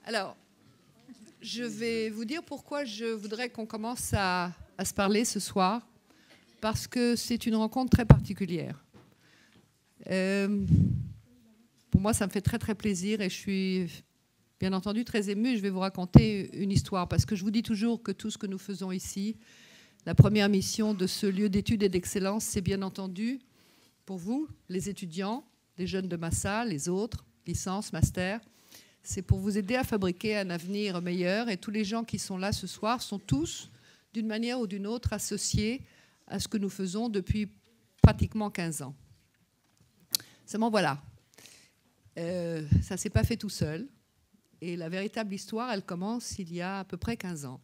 Alors, je vais vous dire pourquoi je voudrais qu'on commence à se parler ce soir, parce que c'est une rencontre très particulière. Pour moi, ça me fait très très plaisir et je suis bien entendu très émue. Je vais vous raconter une histoire, parce que je vous dis toujours que tout ce que nous faisons ici, la première mission de ce lieu d'études et d'excellence, c'est bien entendu pour vous, les étudiants, les jeunes de ma salle, les autres, licence, master. C'est pour vous aider à fabriquer un avenir meilleur. Et tous les gens qui sont là ce soir sont tous, d'une manière ou d'une autre, associés à ce que nous faisons depuis pratiquement 15 ans. Seulement voilà, ça ne s'est pas fait tout seul. Et la véritable histoire, elle commence il y a à peu près 15 ans,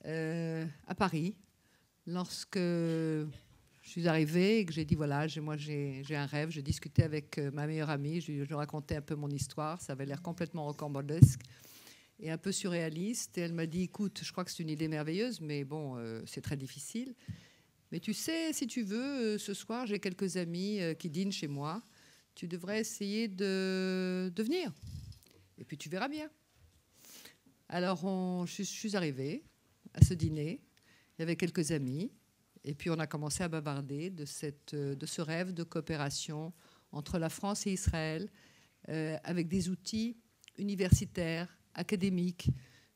à Paris, lorsque je suis arrivée et que j'ai dit, voilà, moi j'ai un rêve. Je discutais avec ma meilleure amie, je racontais un peu mon histoire. Ça avait l'air complètement rocambolesque et un peu surréaliste. Et elle m'a dit, écoute, je crois que c'est une idée merveilleuse, mais bon, c'est très difficile. Mais tu sais, si tu veux, ce soir, j'ai quelques amis qui dînent chez moi. Tu devrais essayer de venir. Et puis tu verras bien. Alors, je suis arrivée à ce dîner. Il y avait quelques amis. Et puis on a commencé à bavarder de ce rêve de coopération entre la France et Israël, avec des outils universitaires, académiques,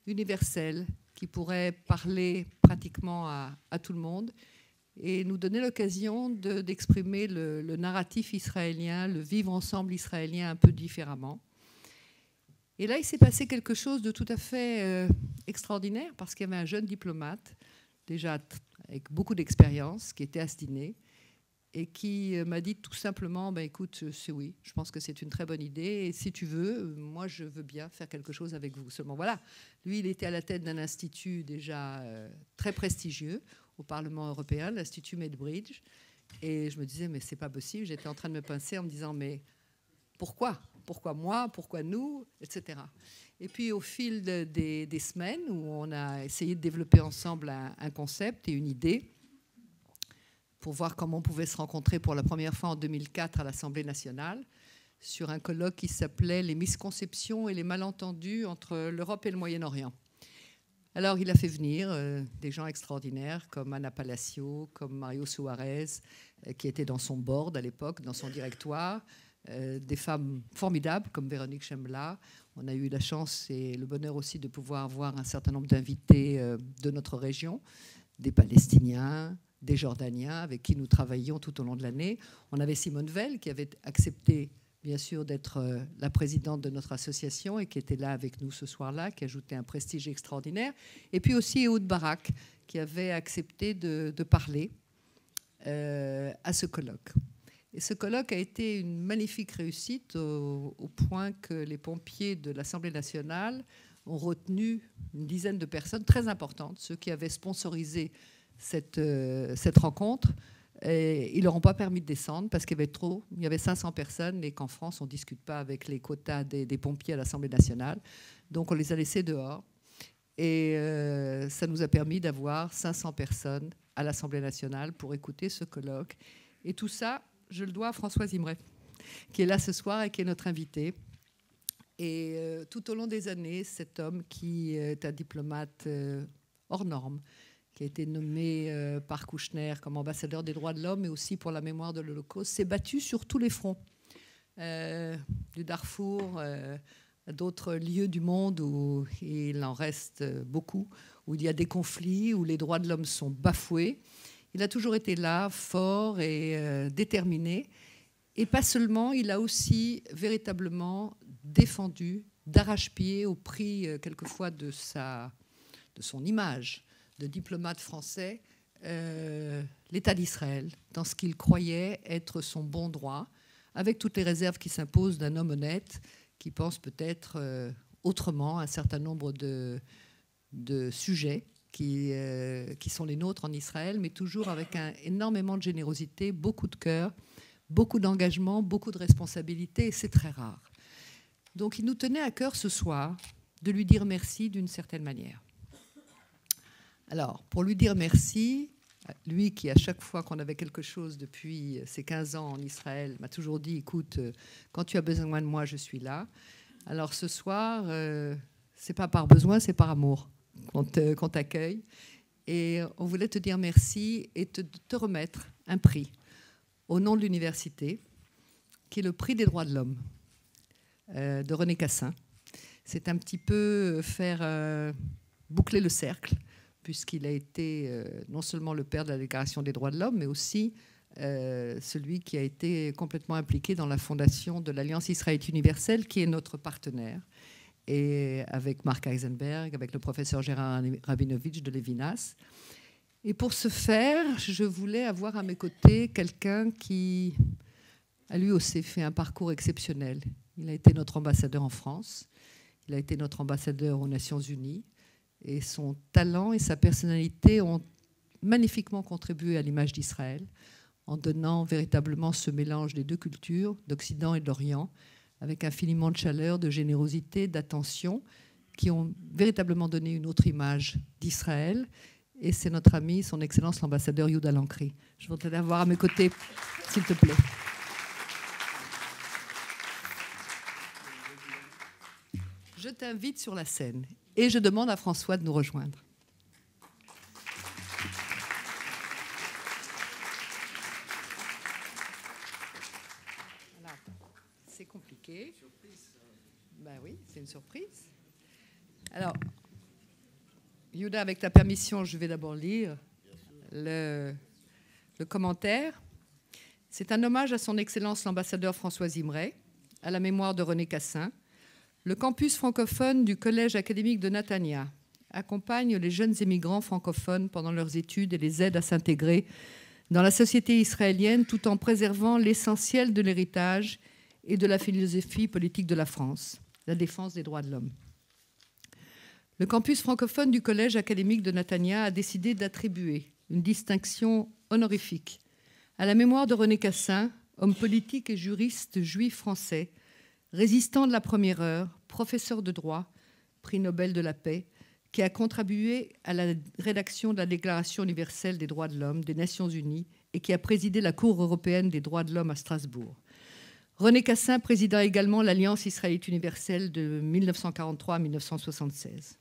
universels, qui pourraient parler pratiquement à tout le monde et nous donner l'occasion d'exprimer le narratif israélien, le vivre ensemble israélien un peu différemment. Et là, il s'est passé quelque chose de tout à fait extraordinaire, parce qu'il y avait un jeune diplomate, déjà avec beaucoup d'expérience, qui était à ce dîner et qui m'a dit tout simplement, écoute, c'est oui, je pense que c'est une très bonne idée et si tu veux, moi je veux bien faire quelque chose avec vous. Seulement voilà, lui il était à la tête d'un institut déjà très prestigieux au Parlement européen, l'Institut Medbridge, et je me disais mais c'est pas possible, j'étais en train de me pincer en me disant mais pourquoi moi, pourquoi nous, etc. Et puis au fil des semaines où on a essayé de développer ensemble un concept et une idée pour voir comment on pouvait se rencontrer pour la première fois en 2004 à l'Assemblée nationale sur un colloque qui s'appelait « Les misconceptions et les malentendus entre l'Europe et le Moyen-Orient ». Alors il a fait venir des gens extraordinaires comme Anna Palacio, comme Mario Suarez, qui était dans son board à l'époque, dans son directoire, des femmes formidables comme Véronique Chemla. On a eu la chance et le bonheur aussi de pouvoir avoir un certain nombre d'invités de notre région, des Palestiniens, des Jordaniens avec qui nous travaillions tout au long de l'année. On avait Simone Veil qui avait accepté, bien sûr, d'être la présidente de notre association et qui était là avec nous ce soir-là, qui ajoutait un prestige extraordinaire. Et puis aussi Ehud Barak qui avait accepté de parler à ce colloque. Et ce colloque a été une magnifique réussite au point que les pompiers de l'Assemblée nationale ont retenu une dizaine de personnes très importantes, ceux qui avaient sponsorisé cette rencontre. Et ils ne leur ont pas permis de descendre parce qu'il y avait trop. Il y avait 500 personnes et qu'en France, on ne discute pas avec les quotas des pompiers à l'Assemblée nationale. Donc, on les a laissés dehors. Et ça nous a permis d'avoir 500 personnes à l'Assemblée nationale pour écouter ce colloque. Et tout ça, je le dois à Françoise Imray, qui est là ce soir et qui est notre invité. Et tout au long des années, cet homme qui est un diplomate hors norme, qui a été nommé par Kouchner comme ambassadeur des droits de l'homme et aussi pour la mémoire de l'Holocauste, s'est battu sur tous les fronts, du Darfour à d'autres lieux du monde où il en reste beaucoup, où il y a des conflits, où les droits de l'homme sont bafoués. Il a toujours été là, fort et déterminé. Et pas seulement, il a aussi véritablement défendu d'arrache-pied au prix quelquefois de son image de diplomate français, l'État d'Israël, dans ce qu'il croyait être son bon droit, avec toutes les réserves qui s'imposent d'un homme honnête qui pense peut-être autrement un certain nombre de sujets qui sont les nôtres en Israël, mais toujours avec énormément de générosité, beaucoup de cœur, beaucoup d'engagement, beaucoup de responsabilité, et c'est très rare. Donc il nous tenait à cœur ce soir de lui dire merci d'une certaine manière. Alors, pour lui dire merci, lui qui, à chaque fois qu'on avait quelque chose depuis ses 15 ans en Israël, m'a toujours dit, écoute, quand tu as besoin de moi, je suis là. Alors ce soir, C'est pas par besoin, c'est par amour qu'on t'accueille. Et on voulait te dire merci et te remettre un prix au nom de l'université, qui est le prix des droits de l'homme de René Cassin. C'est un petit peu faire boucler le cercle, puisqu'il a été non seulement le père de la Déclaration des droits de l'homme, mais aussi celui qui a été complètement impliqué dans la fondation de l'Alliance israélite universelle, qui est notre partenaire, et avec Marc Eisenberg, avec le professeur Gérard Rabinovitch de Lévinas. Et pour ce faire, je voulais avoir à mes côtés quelqu'un qui a lui aussi fait un parcours exceptionnel. Il a été notre ambassadeur en France, il a été notre ambassadeur aux Nations Unies, et son talent et sa personnalité ont magnifiquement contribué à l'image d'Israël, en donnant véritablement ce mélange des deux cultures, d'Occident et d'Orient, avec infiniment de chaleur, de générosité, d'attention, qui ont véritablement donné une autre image d'Israël. Et c'est notre ami, son Excellence l'ambassadeur Yehuda Lankri. Je voudrais l'avoir à mes côtés, s'il te plaît. Je t'invite sur la scène et je demande à François de nous rejoindre. C'est compliqué. Ben oui, c'est une surprise. Alors, Yehuda, avec ta permission, je vais d'abord lire le commentaire. C'est un hommage à son Excellence l'ambassadeur François Imray, à la mémoire de René Cassin. Le campus francophone du Collège académique de Natania accompagne les jeunes émigrants francophones pendant leurs études et les aide à s'intégrer dans la société israélienne tout en préservant l'essentiel de l'héritage et de la philosophie politique de la France, la défense des droits de l'homme. Le campus francophone du Collège académique de Natania a décidé d'attribuer une distinction honorifique à la mémoire de René Cassin, homme politique et juriste juif français, résistant de la première heure, professeur de droit, prix Nobel de la paix, qui a contribué à la rédaction de la Déclaration universelle des droits de l'homme des Nations unies et qui a présidé la Cour européenne des droits de l'homme à Strasbourg. René Cassin présida également l'Alliance israélite universelle de 1943 à 1976.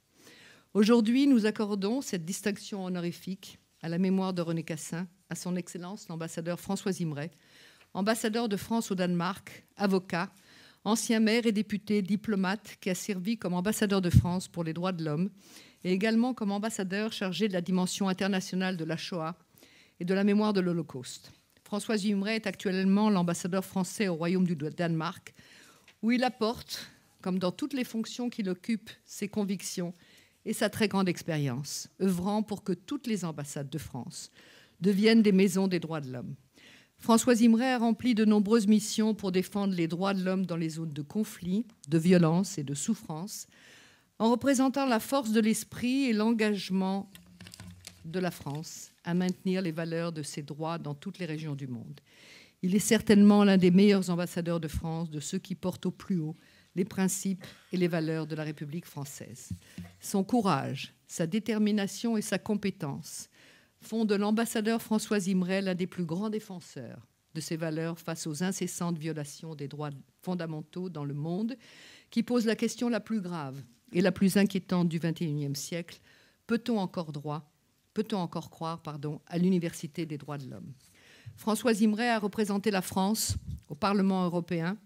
Aujourd'hui, nous accordons cette distinction honorifique à la mémoire de René Cassin, à son Excellence l'ambassadeur François Imray, ambassadeur de France au Danemark, avocat, ancien maire et député, diplomate, qui a servi comme ambassadeur de France pour les droits de l'homme et également comme ambassadeur chargé de la dimension internationale de la Shoah et de la mémoire de l'Holocauste. François Imray est actuellement l'ambassadeur français au Royaume du Danemark, où il apporte, comme dans toutes les fonctions qu'il occupe, ses convictions et sa très grande expérience, œuvrant pour que toutes les ambassades de France deviennent des maisons des droits de l'homme. François Imray a rempli de nombreuses missions pour défendre les droits de l'homme dans les zones de conflit, de violence et de souffrance, en représentant la force de l'esprit et l'engagement de la France à maintenir les valeurs de ses droits dans toutes les régions du monde. Il est certainement l'un des meilleurs ambassadeurs de France, de ceux qui portent au plus haut les principes et les valeurs de la République française. Son courage, sa détermination et sa compétence font de l'ambassadeur François Imray l'un des plus grands défenseurs de ces valeurs face aux incessantes violations des droits fondamentaux dans le monde, qui pose la question la plus grave et la plus inquiétante du XXIe siècle. Peut-on encore croire à l'université des droits de l'homme? François Imray a représenté la France au Parlement européen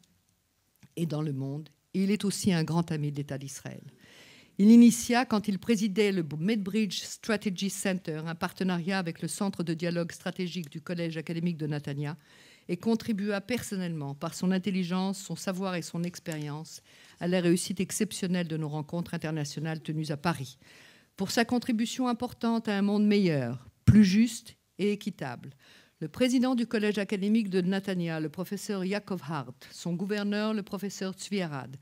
et dans le monde, et il est aussi un grand ami de l'État d'Israël. Il initia, quand il présidait le Medbridge Strategy Center, un partenariat avec le Centre de dialogue stratégique du Collège académique de Natania, et contribua personnellement, par son intelligence, son savoir et son expérience, à la réussite exceptionnelle de nos rencontres internationales tenues à Paris, pour sa contribution importante à un monde meilleur, plus juste et équitable. Le président du Collège académique de Natania, le professeur Yaakov Hart, son gouverneur, le professeur Tzvi Arad,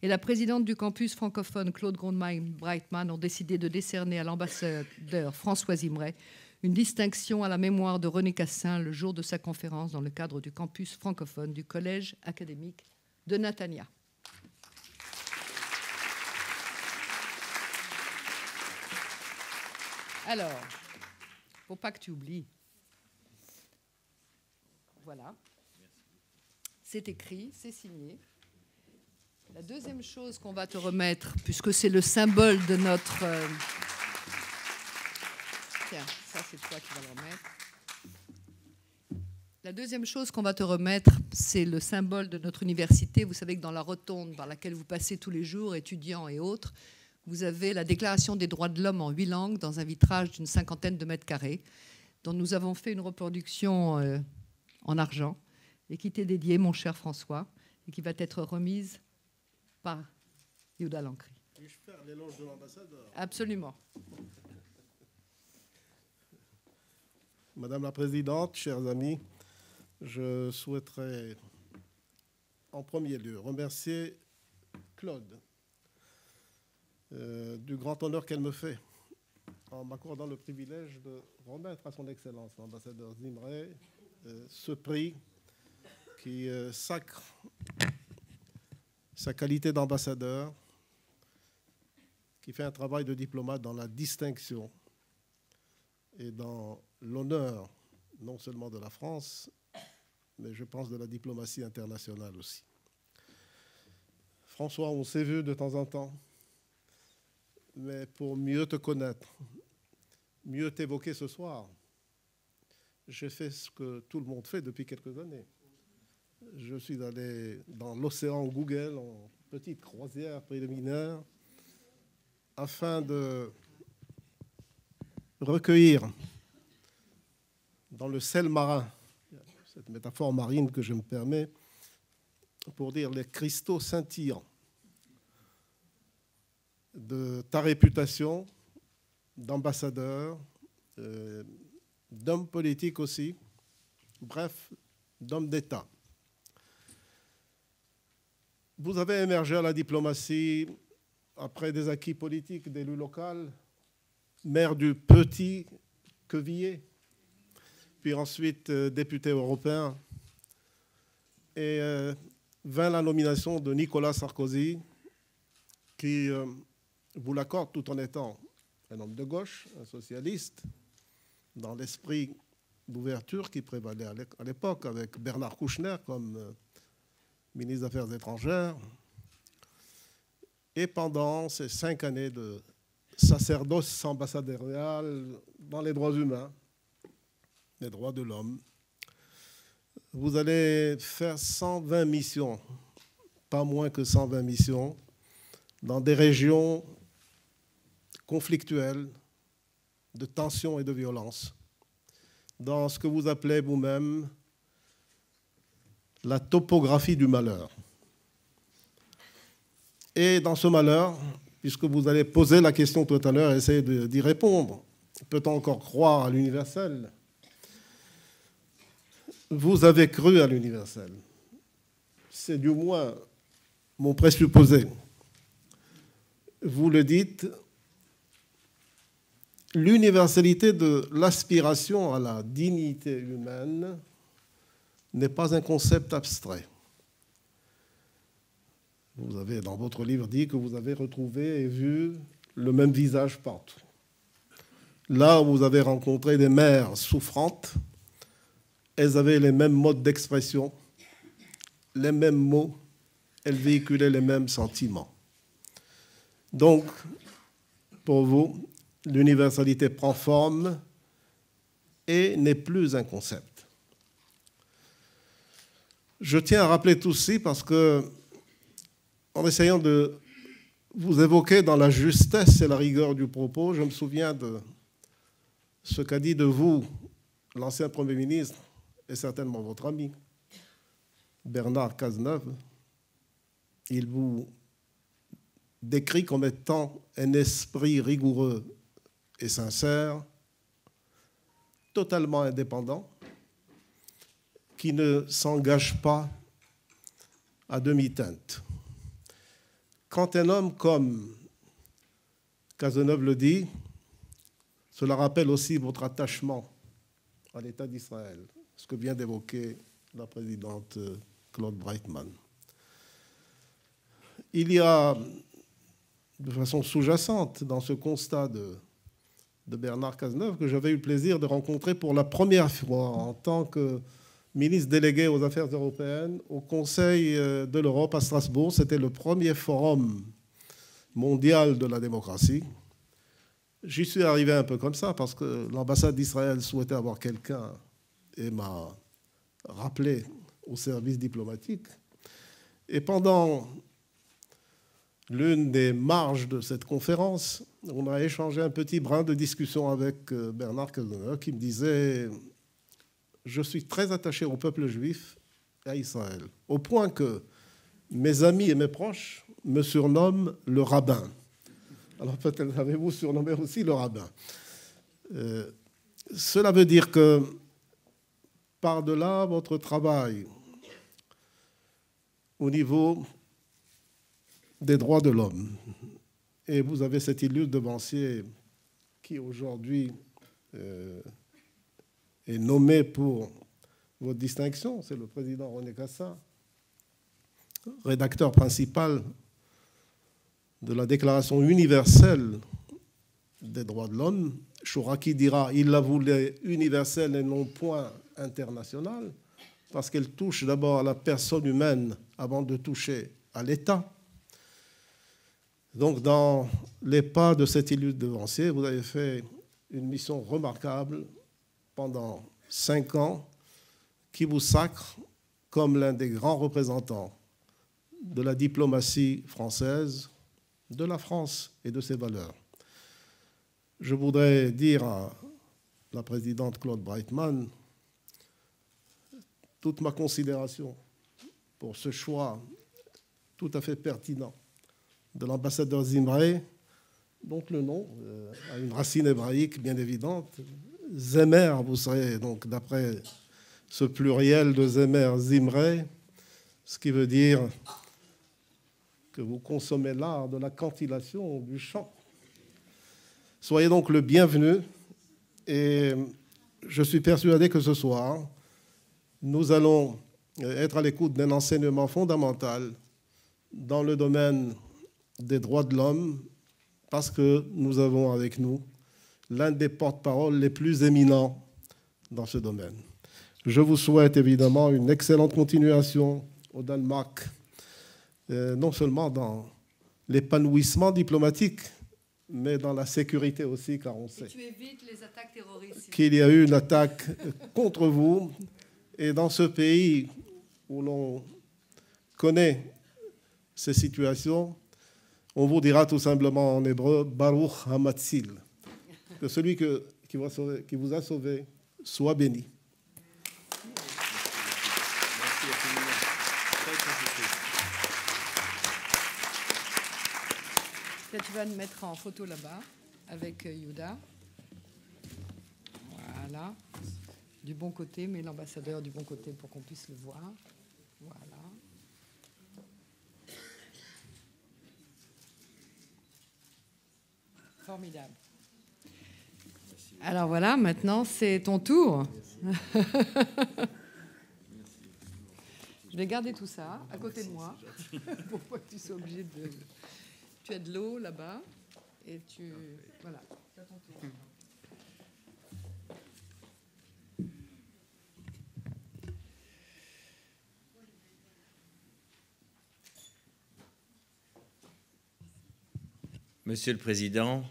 et la présidente du campus francophone, Claude Grundmann-Breitmann, ont décidé de décerner à l'ambassadeur François Imray une distinction à la mémoire de René Cassin le jour de sa conférence dans le cadre du campus francophone du Collège académique de Natania. Alors, il ne faut pas que tu oublies. Voilà. C'est écrit, c'est signé. La deuxième chose qu'on va te remettre, puisque c'est le symbole de notre... Tiens, ça c'est toi qui vas le remettre. La deuxième chose qu'on va te remettre, c'est le symbole de notre université. Vous savez que dans la rotonde par laquelle vous passez tous les jours, étudiants et autres, vous avez la Déclaration des droits de l'homme en 8 langues dans un vitrage d'une 50aine de mètres carrés, dont nous avons fait une reproduction en argent et qui t'est dédiée, mon cher François, et qui va être remise par Yehuda Lancry. Puis-je faire l'éloge de l'ambassadeur? Absolument. Madame la Présidente, chers amis, je souhaiterais en premier lieu remercier Claude du grand honneur qu'elle me fait en m'accordant le privilège de remettre à son Excellence l'ambassadeur Zimré ce prix qui sacre sa qualité d'ambassadeur, qui fait un travail de diplomate dans la distinction et dans l'honneur non seulement de la France, mais je pense de la diplomatie internationale aussi. François, on s'est vu de temps en temps, mais pour mieux te connaître, mieux t'évoquer ce soir, j'ai fait ce que tout le monde fait depuis quelques années. Je suis allé dans l'océan Google en petite croisière préliminaire afin de recueillir dans le sel marin, cette métaphore marine que je me permets, pour dire les cristaux scintillants de ta réputation d'ambassadeur, d'homme politique aussi, bref, d'homme d'État. Vous avez émergé à la diplomatie après des acquis politiques d'élu local, maire du petit Quevilly, puis ensuite député européen, et vint la nomination de Nicolas Sarkozy, qui vous l'accorde tout en étant un homme de gauche, un socialiste, dans l'esprit d'ouverture qui prévalait à l'époque, avec Bernard Kouchner comme ministre des Affaires étrangères. Et pendant ces 5 années de sacerdoce ambassadorial dans les droits humains, les droits de l'homme, vous allez faire 120 missions, pas moins que 120 missions, dans des régions conflictuelles, de tensions et de violences, dans ce que vous appelez vous-même la topographie du malheur. Et dans ce malheur, puisque vous allez poser la question tout à l'heure et essayer d'y répondre, peut-on encore croire à l'universel? Vous avez cru à l'universel. C'est du moins mon présupposé. Vous le dites, l'universalité de l'aspiration à la dignité humaine n'est pas un concept abstrait. Vous avez, dans votre livre, dit que vous avez retrouvé et vu le même visage partout. Là où vous avez rencontré des mères souffrantes, elles avaient les mêmes modes d'expression, les mêmes mots, elles véhiculaient les mêmes sentiments. Donc, pour vous, l'universalité prend forme et n'est plus un concept. Je tiens à rappeler tout ceci parce que, en essayant de vous évoquer dans la justesse et la rigueur du propos, je me souviens de ce qu'a dit de vous l'ancien Premier ministre et certainement votre ami, Bernard Cazeneuve. Il vous décrit comme étant un esprit rigoureux et sincère, totalement indépendant, qui ne s'engage pas à demi-teinte. Quand un homme comme Cazeneuve le dit, cela rappelle aussi votre attachement à l'État d'Israël, ce que vient d'évoquer la présidente Claude Breitman. Il y a, de façon sous-jacente, dans ce constat de Bernard Cazeneuve, que j'avais eu le plaisir de rencontrer pour la première fois en tant que ministre délégué aux affaires européennes au Conseil de l'Europe à Strasbourg. C'était le premier forum mondial de la démocratie. J'y suis arrivé un peu comme ça parce que l'ambassade d'Israël souhaitait avoir quelqu'un et m'a rappelé au service diplomatique. Et pendant l'une des marges de cette conférence, on a échangé un petit brin de discussion avec Bernard Cazeneuve qui me disait « Je suis très attaché au peuple juif et à Israël, au point que mes amis et mes proches me surnomment le rabbin. » Alors peut-être avez-vous surnommé aussi le rabbin. Cela veut dire que par-delà votre travail au niveau des droits de l'homme, et vous avez cet illustre devancier qui aujourd'hui est nommé pour votre distinction, c'est le président René Cassin, rédacteur principal de la Déclaration universelle des droits de l'homme. Chouraki dira il la voulait universelle et non point internationale, parce qu'elle touche d'abord à la personne humaine avant de toucher à l'État. Donc, dans les pas de cet illustre devancier, vous avez fait une mission remarquable pendant 5 ans qui vous sacre comme l'un des grands représentants de la diplomatie française, de la France et de ses valeurs. Je voudrais dire à la présidente Claude Breitman toute ma considération pour ce choix tout à fait pertinent de l'ambassadeur Zimré, dont le nom a une racine hébraïque bien évidente. Zemer, vous serez donc d'après ce pluriel de Zemer, Zimré, ce qui veut dire que vous consommez l'art de la cantillation du chant. Soyez donc le bienvenu et je suis persuadé que ce soir, nous allons être à l'écoute d'un enseignement fondamental dans le domaine des droits de l'homme parce que nous avons avec nous l'un des porte-paroles les plus éminents dans ce domaine. Je vous souhaite évidemment une excellente continuation au Danemark, non seulement dans l'épanouissement diplomatique, mais dans la sécurité aussi, car on sait qu'il y a eu une attaque contre vous. Et dans ce pays où l'on connaît ces situations, on vous dira tout simplement en hébreu, Baruch Hamatzil, que celui qui vous a sauvé soit béni. Là, tu vas me mettre en photo là-bas avec Yehuda. Voilà. Du bon côté, mais l'ambassadeur du bon côté pour qu'on puisse le voir. Voilà. Formidable. Alors voilà, maintenant c'est ton tour. Je vais garder tout ça à côté de moi. Pourquoi tu sois obligé de... Tu as de l'eau là-bas et tu... Voilà, c'est à ton tour. Monsieur le Président,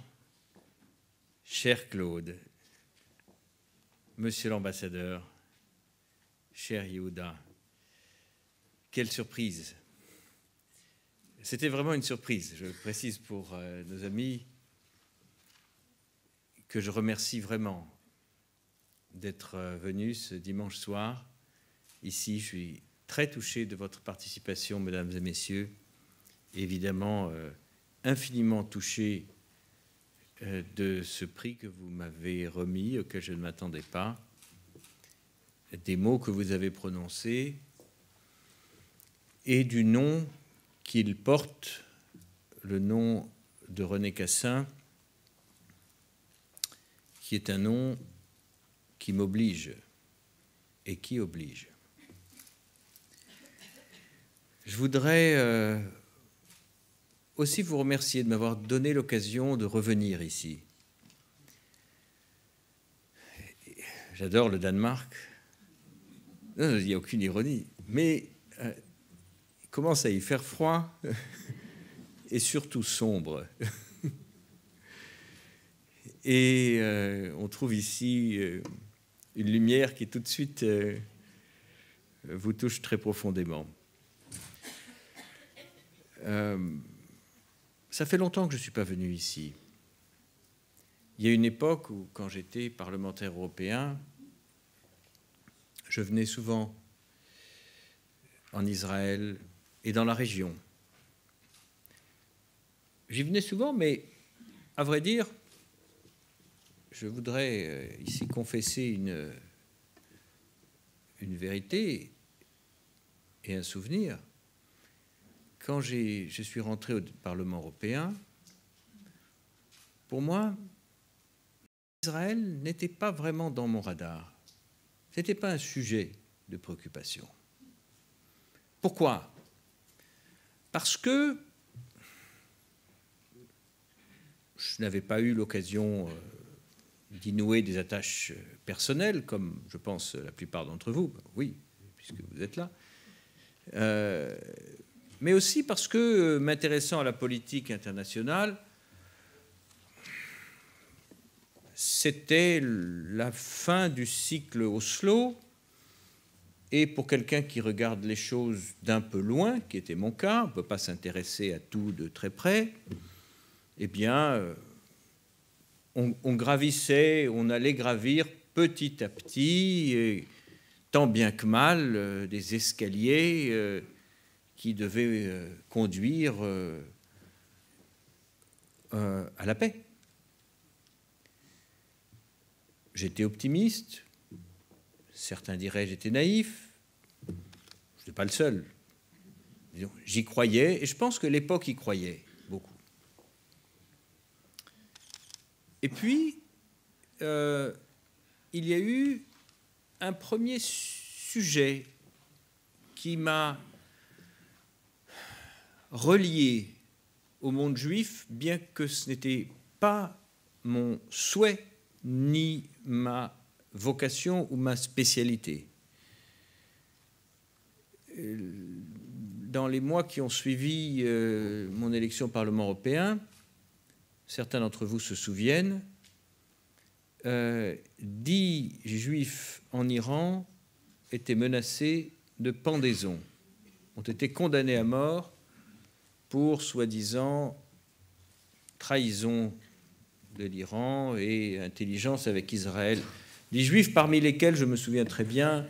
cher Claude, Monsieur l'ambassadeur, cher Yehuda, quelle surprise! C'était vraiment une surprise. Je précise pour nos amis que je remercie vraiment d'être venus ce dimanche soir. Ici, je suis très touché de votre participation, mesdames et messieurs. Évidemment, infiniment touché de ce prix que vous m'avez remis, auquel je ne m'attendais pas, des mots que vous avez prononcés et du nom qu'il porte, le nom de René Cassin, qui est un nom qui m'oblige et qui oblige. Je voudrais aussi vous remercier de m'avoir donné l'occasion de revenir ici. J'adore le Danemark, Non, il n'y a aucune ironie. Mais il commence à y faire froid et surtout sombre. Et on trouve ici une lumière qui tout de suite vous touche très profondément. Ça fait longtemps que je ne suis pas venu ici. Il y a une époque où, quand j'étais parlementaire européen, je venais souvent en Israël et dans la région. J'y venais souvent, mais à vrai dire, je voudrais ici confesser une vérité et un souvenir. Quand je suis rentré au Parlement européen, pour moi, Israël n'était pas vraiment dans mon radar. Ce n'était pas un sujet de préoccupation. Pourquoi? Parce que je n'avais pas eu l'occasion d'y nouer des attaches personnelles, comme je pense la plupart d'entre vous, oui, puisque vous êtes là, mais aussi parce que, m'intéressant à la politique internationale, c'était la fin du cycle Oslo, et pour quelqu'un qui regarde les choses d'un peu loin, qui était mon cas, on ne peut pas s'intéresser à tout de très près, eh bien, on gravissait, on allait gravir petit à petit, et tant bien que mal, des escaliers qui devaient conduire à la paix. J'étais optimiste, certains diraient j'étais naïf, je n'étais pas le seul. J'y croyais, et je pense que l'époque y croyait beaucoup. Et puis, il y a eu un premier sujet qui m'a relié au monde juif, bien que ce n'était pas mon souhait ni ma vocation ou ma spécialité. Dans les mois qui ont suivi mon élection au Parlement européen, certains d'entre vous se souviennent, 10 juifs en Iran étaient menacés de pendaison, ont été condamnés à mort pour soi-disant trahison de l'Iran et intelligence avec Israël. Des juifs parmi lesquels, je me souviens très bien,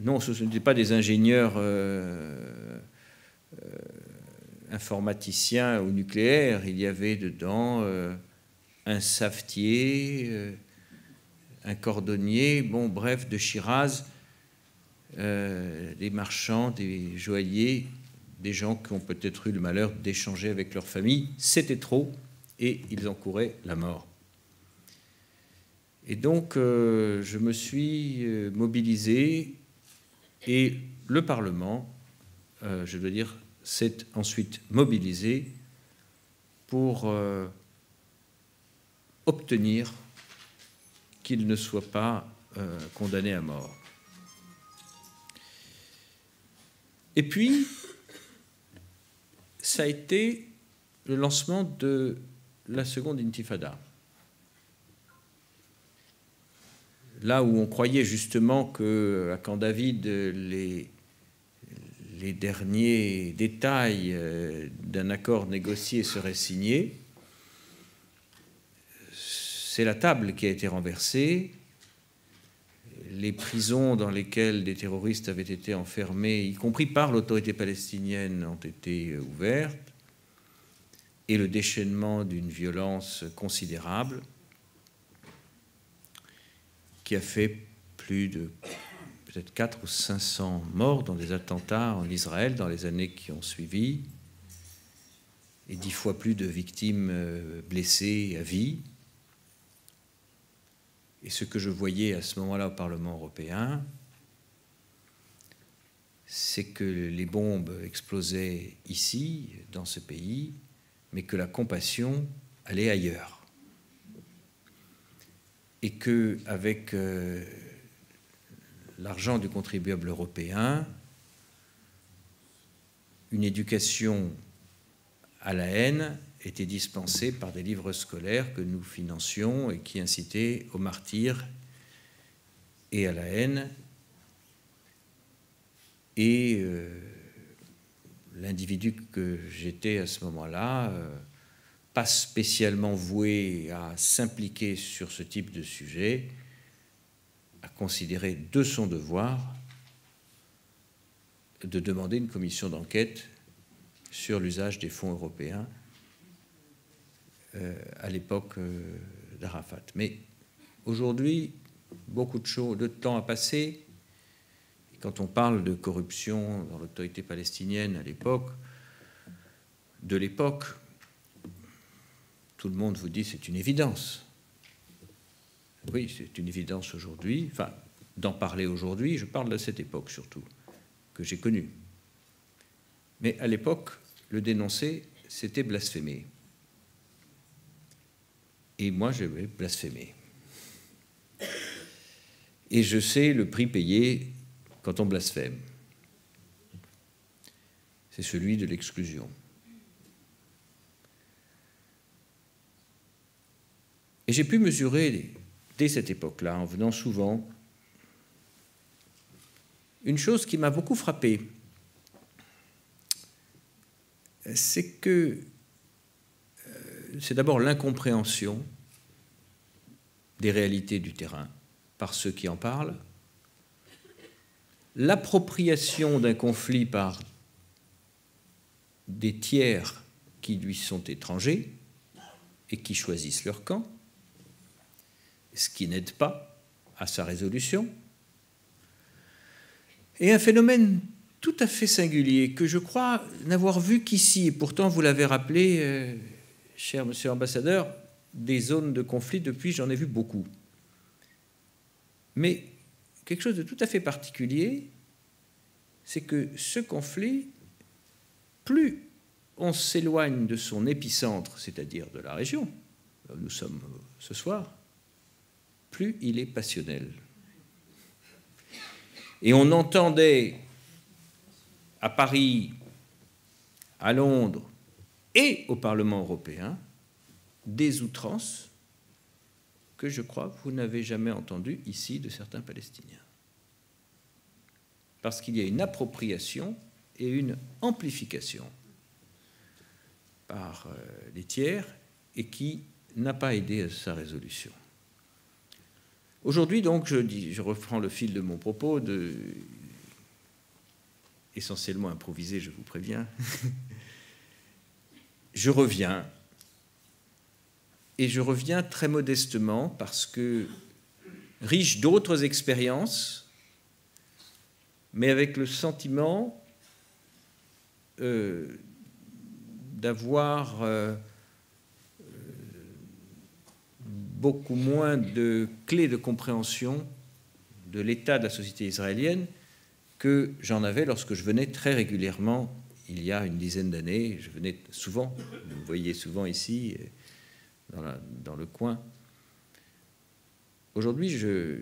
non, ce n'étaient pas des ingénieurs informaticiens ou nucléaires, il y avait dedans un savetier, un cordonnier, bon, bref, de Shiraz, des marchands, des joailliers, des gens qui ont peut-être eu le malheur d'échanger avec leur famille. C'était trop, et ils encouraient la mort. Et donc, je me suis mobilisé, et le Parlement, je dois dire, s'est ensuite mobilisé pour obtenir qu'il ne soit pas condamné à mort. Et puis, ça a été le lancement de la seconde intifada. Là où on croyait justement qu'à Camp David, les derniers détails d'un accord négocié seraient signés, c'est la table qui a été renversée. Les prisons dans lesquelles des terroristes avaient été enfermés, y compris par l'autorité palestinienne, ont été ouvertes, et le déchaînement d'une violence considérable qui a fait plus de peut-être 400 ou 500 morts dans des attentats en Israël dans les années qui ont suivi, et 10 fois plus de victimes blessées à vie. Et ce que je voyais à ce moment-là au Parlement européen, c'est que les bombes explosaient ici, dans ce pays, mais que la compassion allait ailleurs. Et qu'avec l'argent du contribuable européen, une éducation à la haine était dispensée par des livres scolaires que nous financions et qui incitaient au martyre et à la haine. Et l'individu que j'étais à ce moment-là, pas spécialement voué à s'impliquer sur ce type de sujet, a considéré de son devoir de demander une commission d'enquête sur l'usage des fonds européens à l'époque d'Arafat. Mais aujourd'hui, beaucoup de temps a passé. Quand on parle de corruption dans l'autorité palestinienne à l'époque, tout le monde vous dit c'est une évidence. Oui, c'est une évidence aujourd'hui. Enfin, d'en parler aujourd'hui, je parle de cette époque surtout, que j'ai connue. Mais à l'époque, le dénoncer, c'était blasphémer. Et moi, j'avais blasphémé. Et je sais le prix payé quand on blasphème. C'est celui de l'exclusion. Et j'ai pu mesurer, dès cette époque-là, en venant souvent, une chose qui m'a beaucoup frappé. C'est que c'est d'abord l'incompréhension des réalités du terrain par ceux qui en parlent, l'appropriation d'un conflit par des tiers qui lui sont étrangers et qui choisissent leur camp, ce qui n'aide pas à sa résolution, et un phénomène tout à fait singulier que je crois n'avoir vu qu'ici, et pourtant vous l'avez rappelé, cher monsieur l'ambassadeur, des zones de conflit depuis, j'en ai vu beaucoup. Mais quelque chose de tout à fait particulier, c'est que ce conflit, plus on s'éloigne de son épicentre, c'est-à-dire de la région, où nous sommes ce soir, plus il est passionnel. Et on entendait à Paris, à Londres et au Parlement européen des outrances que je crois que vous n'avez jamais entendues ici de certains Palestiniens. Parce qu'il y a une appropriation et une amplification par les tiers et qui n'a pas aidé à sa résolution. Aujourd'hui, donc, je reprends le fil de mon propos, essentiellement improvisé, je vous préviens. Je reviens, et je reviens très modestement parce que, riche d'autres expériences, mais avec le sentiment d'avoir beaucoup moins de clés de compréhension de l'état de la société israélienne que j'en avais lorsque je venais très régulièrement, il y a une dizaine d'années. Je venais souvent, vous me voyez souvent ici, dans le coin. Aujourd'hui, je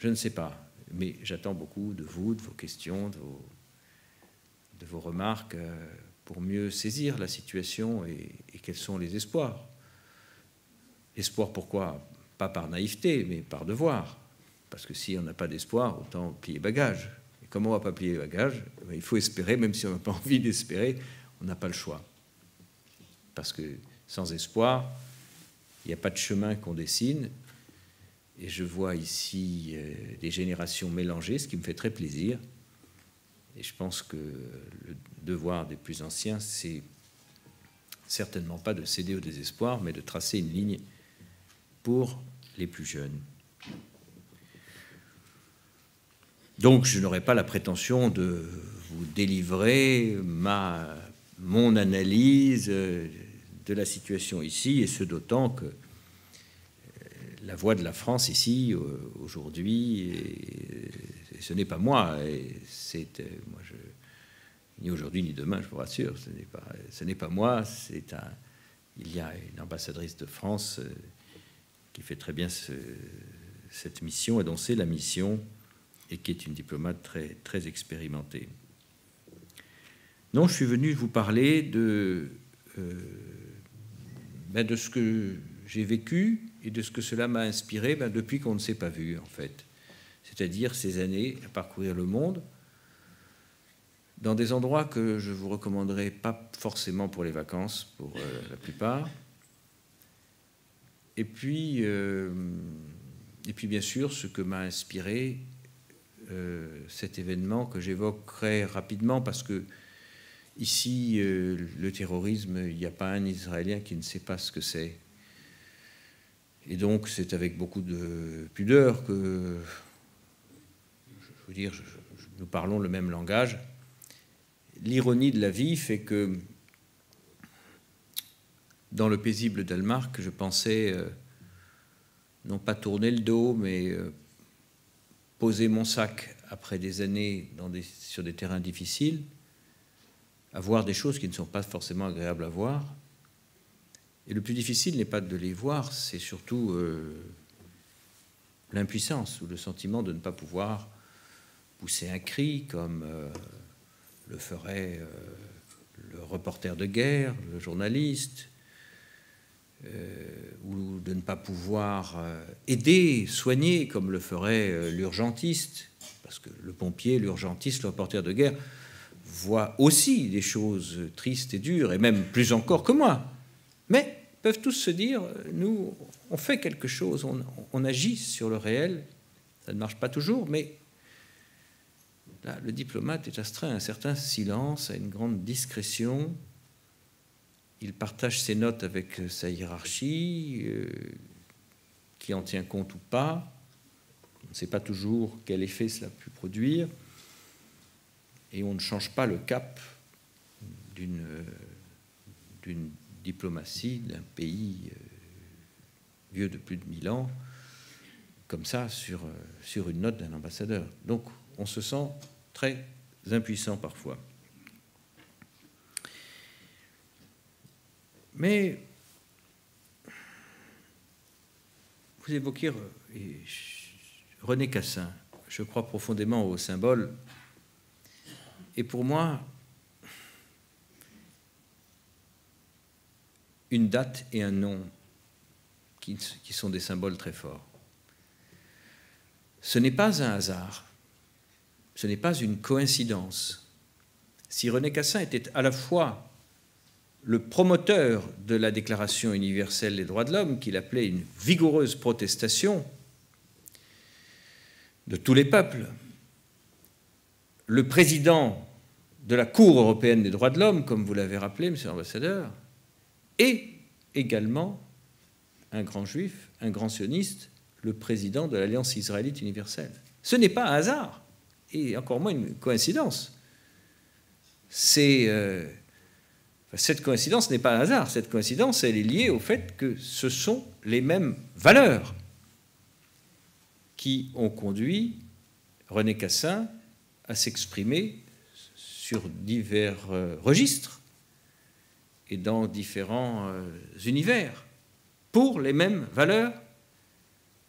ne sais pas, mais j'attends beaucoup de vous, de vos questions, de vos remarques pour mieux saisir la situation et quels sont les espoirs. Espoir, pourquoi? Pas par naïveté, mais par devoir. Parce que si on n'a pas d'espoir, autant plier bagage. Et comme on ne va pas plier bagage, il faut espérer, même si on n'a pas envie d'espérer, on n'a pas le choix. Parce que sans espoir, il n'y a pas de chemin qu'on dessine. Et je vois ici des générations mélangées, ce qui me fait très plaisir. Et je pense que le devoir des plus anciens, c'est certainement pas de céder au désespoir, mais de tracer une ligne pour les plus jeunes. Donc, je n'aurai pas la prétention de vous délivrer mon analyse de la situation ici, et ce d'autant que la voix de la France ici, aujourd'hui, et ce n'est pas moi, et ni aujourd'hui ni demain, je vous rassure, ce n'est pas moi, il y a une ambassadrice de France qui fait très bien cette mission, et dont c'est la mission, et qui est une diplomate très, très expérimentée. Non, je suis venu vous parler de ce que j'ai vécu et de ce que cela m'a inspiré depuis qu'on ne s'est pas vu, en fait. C'est-à-dire ces années à parcourir le monde, dans des endroits que je vous recommanderais pas forcément pour les vacances, pour la plupart. Et puis, bien sûr, ce que m'a inspiré cet événement que j'évoquerai rapidement, parce que ici, le terrorisme, il n'y a pas un Israélien qui ne sait pas ce que c'est. Et donc, c'est avec beaucoup de pudeur que, je veux dire, nous parlons le même langage. L'ironie de la vie fait que, dans le paisible Danemark, je pensais non pas tourner le dos, mais poser mon sac après des années sur des terrains difficiles, à voir des choses qui ne sont pas forcément agréables à voir. Et le plus difficile n'est pas de les voir, c'est surtout l'impuissance ou le sentiment de ne pas pouvoir pousser un cri comme le ferait le reporter de guerre, le journaliste, ou de ne pas pouvoir aider, soigner comme le ferait l'urgentiste, parce que le pompier, l'urgentiste, le reporter de guerre voient aussi des choses tristes et dures, et même plus encore que moi, mais peuvent tous se dire, nous, on fait quelque chose, on agit sur le réel, ça ne marche pas toujours, mais là, le diplomate est astreint à un certain silence, à une grande discrétion. Il partage ses notes avec sa hiérarchie, qui en tient compte ou pas. On ne sait pas toujours quel effet cela a pu produire. Et on ne change pas le cap d'une diplomatie d'un pays vieux de plus de 1000 ans, comme ça, sur une note d'un ambassadeur. Donc, on se sent très impuissant parfois. Mais vous évoquiez René Cassin. Je crois profondément au symbole. Et pour moi, une date et un nom qui sont des symboles très forts. Ce n'est pas un hasard, ce n'est pas une coïncidence. Si René Cassin était à la fois le promoteur de la Déclaration universelle des droits de l'homme, qu'il appelait une vigoureuse protestation de tous les peuples, le président de la Cour européenne des droits de l'homme, comme vous l'avez rappelé, monsieur l'ambassadeur, et également un grand juif, un grand sioniste, le président de l'Alliance israélite universelle. Ce n'est pas un hasard, et encore moins une coïncidence. Cette coïncidence n'est pas un hasard. Cette coïncidence, elle est liée au fait que ce sont les mêmes valeurs qui ont conduit René Cassin à s'exprimer sur divers registres et dans différents univers pour les mêmes valeurs,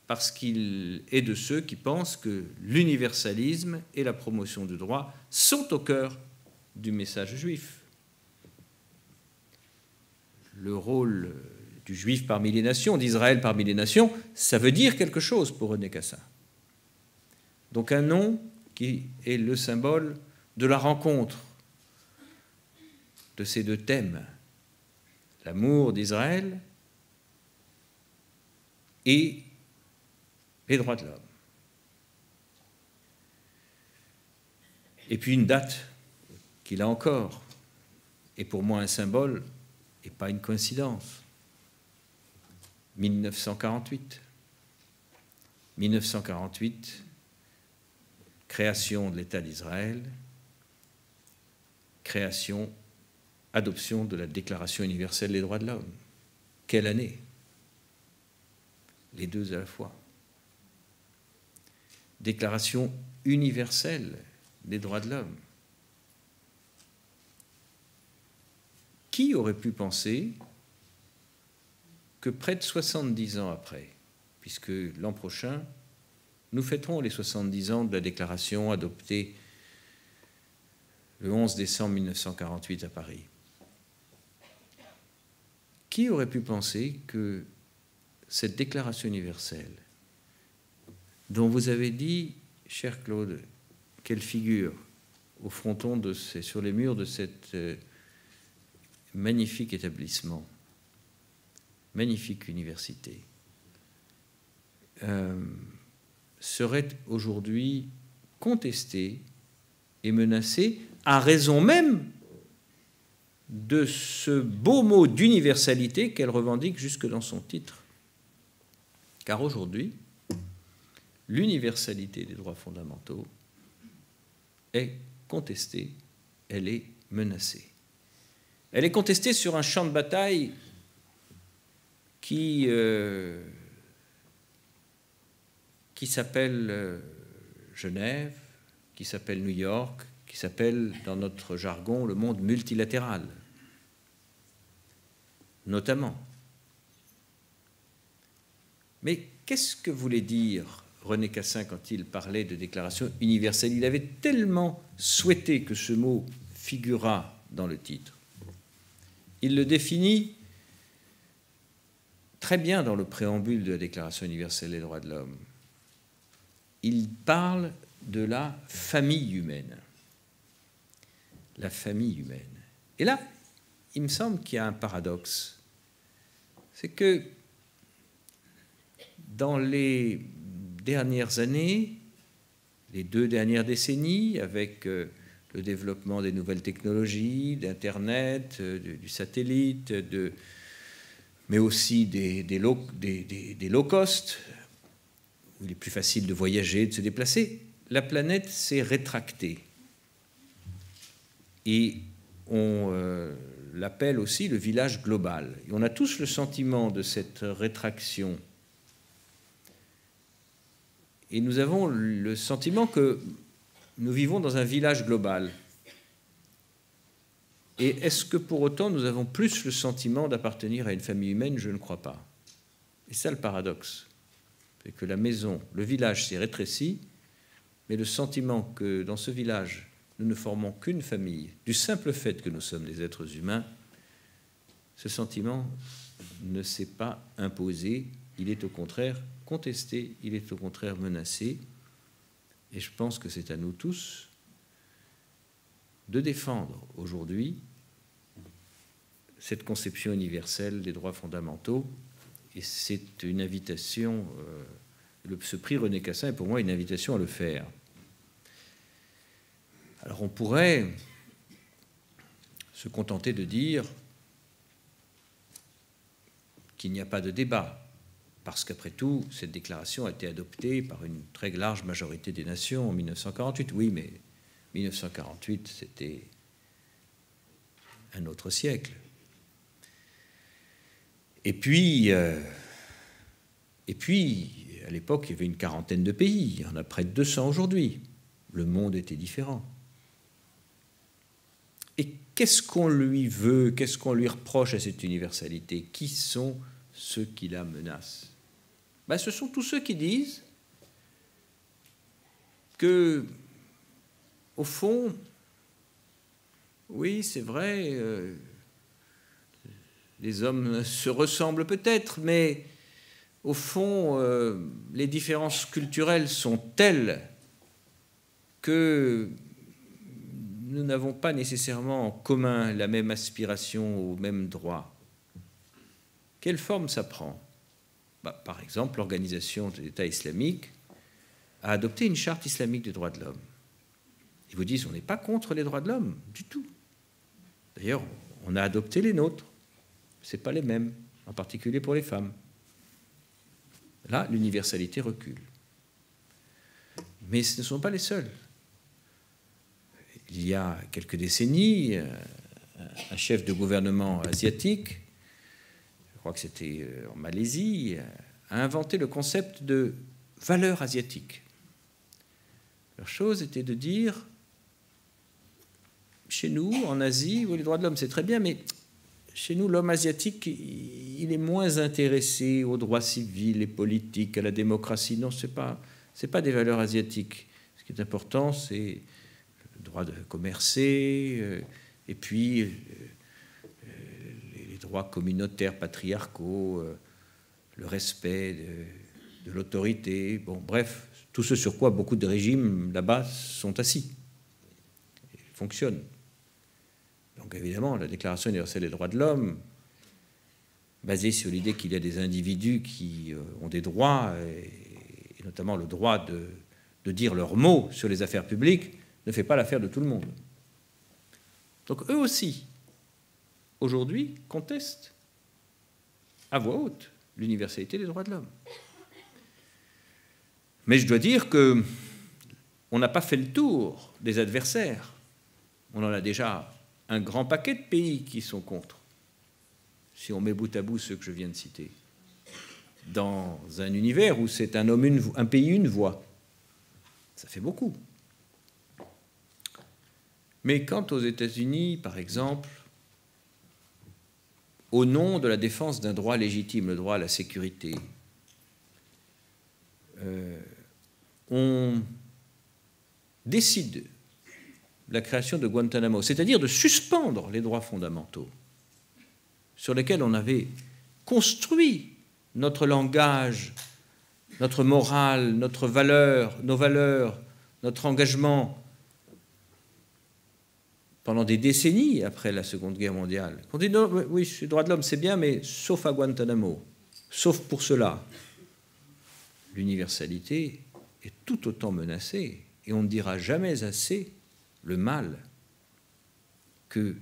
parce qu'il est de ceux qui pensent que l'universalisme et la promotion du droit sont au cœur du message juif. Le rôle du juif parmi les nations, d'Israël parmi les nations, ça veut dire quelque chose pour René Cassin. Donc un nom qui est le symbole de la rencontre de ces deux thèmes, l'amour d'Israël et les droits de l'homme. Et puis une date qui, là encore, est pour moi un symbole et pas une coïncidence. 1948. 1948, création de l'État d'Israël, adoption de la Déclaration universelle des droits de l'homme. Quelle année? Les deux à la fois. Déclaration universelle des droits de l'homme. Qui aurait pu penser que près de 70 ans après, puisque l'an prochain, nous fêterons les 70 ans de la déclaration adoptée le 11 décembre 1948 à Paris. Qui aurait pu penser que cette déclaration universelle, dont vous avez dit, cher Claude, qu'elle figure au fronton sur les murs de cet magnifique établissement, magnifique université, serait aujourd'hui contestée et menacée à raison même de ce beau mot d'universalité qu'elle revendique jusque dans son titre. Car aujourd'hui, l'universalité des droits fondamentaux est contestée, elle est menacée. Elle est contestée sur un champ de bataille qui s'appelle Genève, qui s'appelle New York, qui s'appelle, dans notre jargon, le monde multilatéral, notamment. Mais qu'est-ce que voulait dire René Cassin quand il parlait de déclaration universelle? Il avait tellement souhaité que ce mot figurât dans le titre. Il le définit très bien dans le préambule de la Déclaration universelle des droits de l'homme. Il parle de la famille humaine. La famille humaine. Et là, il me semble qu'il y a un paradoxe. C'est que dans les dernières années, les 2 dernières décennies, avec le développement des nouvelles technologies, d'Internet, du satellite, mais aussi des low cost, où il est plus facile de voyager, de se déplacer, la planète s'est rétractée. Et on l'appelle aussi le village global. Et on a tous le sentiment de cette rétraction. Et nous avons le sentiment que nous vivons dans un village global. Et est-ce que pour autant nous avons plus le sentiment d'appartenir à une famille humaine? Je ne crois pas. Et ça le paradoxe. C'est que la maison, le village s'est rétréci, mais le sentiment que dans ce village, nous ne formons qu'une famille, du simple fait que nous sommes des êtres humains, ce sentiment ne s'est pas imposé, il est au contraire contesté, il est au contraire menacé, et je pense que c'est à nous tous de défendre aujourd'hui cette conception universelle des droits fondamentaux, et c'est une invitation, ce prix René Cassin est pour moi une invitation à le faire. Alors on pourrait se contenter de dire qu'il n'y a pas de débat, parce qu'après tout, cette déclaration a été adoptée par une très large majorité des nations en 1948. Oui, mais 1948, c'était un autre siècle. Et puis, à l'époque, il y avait une quarantaine de pays. Il y en a près de 200 aujourd'hui. Le monde était différent. Et qu'est-ce qu'on lui veut, qu'est-ce qu'on lui reproche à cette universalité? Qui sont ceux qui la menacent? Ben, ce sont tous ceux qui disent que, au fond, oui, c'est vrai, les hommes se ressemblent peut-être, mais au fond, les différences culturelles sont telles que nous n'avons pas nécessairement en commun la même aspiration aux mêmes droits. Quelle forme ça prend? Par exemple, l'Organisation de l'État islamique a adopté une charte islamique des droits de l'homme. Ils vous disent, on n'est pas contre les droits de l'homme, du tout. D'ailleurs, on a adopté les nôtres. Ce n'est pas les mêmes, en particulier pour les femmes. Là, l'universalité recule. Mais ce ne sont pas les seuls. Il y a quelques décennies, un chef de gouvernement asiatique, je crois que c'était en Malaisie, a inventé le concept de valeur asiatique. Leur chose était de dire, chez nous, en Asie, les droits de l'homme, c'est très bien, mais chez nous, l'homme asiatique, il est moins intéressé aux droits civils et politiques, à la démocratie. Non, ce n'est pas Ce n'est pas des valeurs asiatiques. Ce qui est important, c'est le droit de commercer, et puis les droits communautaires, patriarcaux, le respect de l'autorité, bon, bref, tout ce sur quoi beaucoup de régimes là-bas sont assis et fonctionnent. Donc évidemment, la Déclaration universelle des droits de l'homme, basée sur l'idée qu'il y a des individus qui ont des droits, et notamment le droit de dire leurs mots sur les affaires publiques, ne fait pas l'affaire de tout le monde. Donc eux aussi, aujourd'hui, contestent à voix haute l'universalité des droits de l'homme. Mais je dois dire qu'on n'a pas fait le tour des adversaires. On en a déjà un grand paquet de pays qui sont contre, si on met bout à bout ceux que je viens de citer, dans un univers où c'est un homme, un pays, une voix. Ça fait beaucoup. Mais quant aux États-Unis, par exemple, au nom de la défense d'un droit légitime, le droit à la sécurité, on décide la création de Guantanamo, c'est-à-dire de suspendre les droits fondamentaux sur lesquels on avait construit notre langage, notre morale, nos valeurs, notre engagement pendant des décennies après la Seconde Guerre mondiale. On dit non, oui, les droits de l'homme c'est bien, mais sauf à Guantanamo, sauf pour cela. L'universalité est tout autant menacée, et on ne dira jamais assez le mal que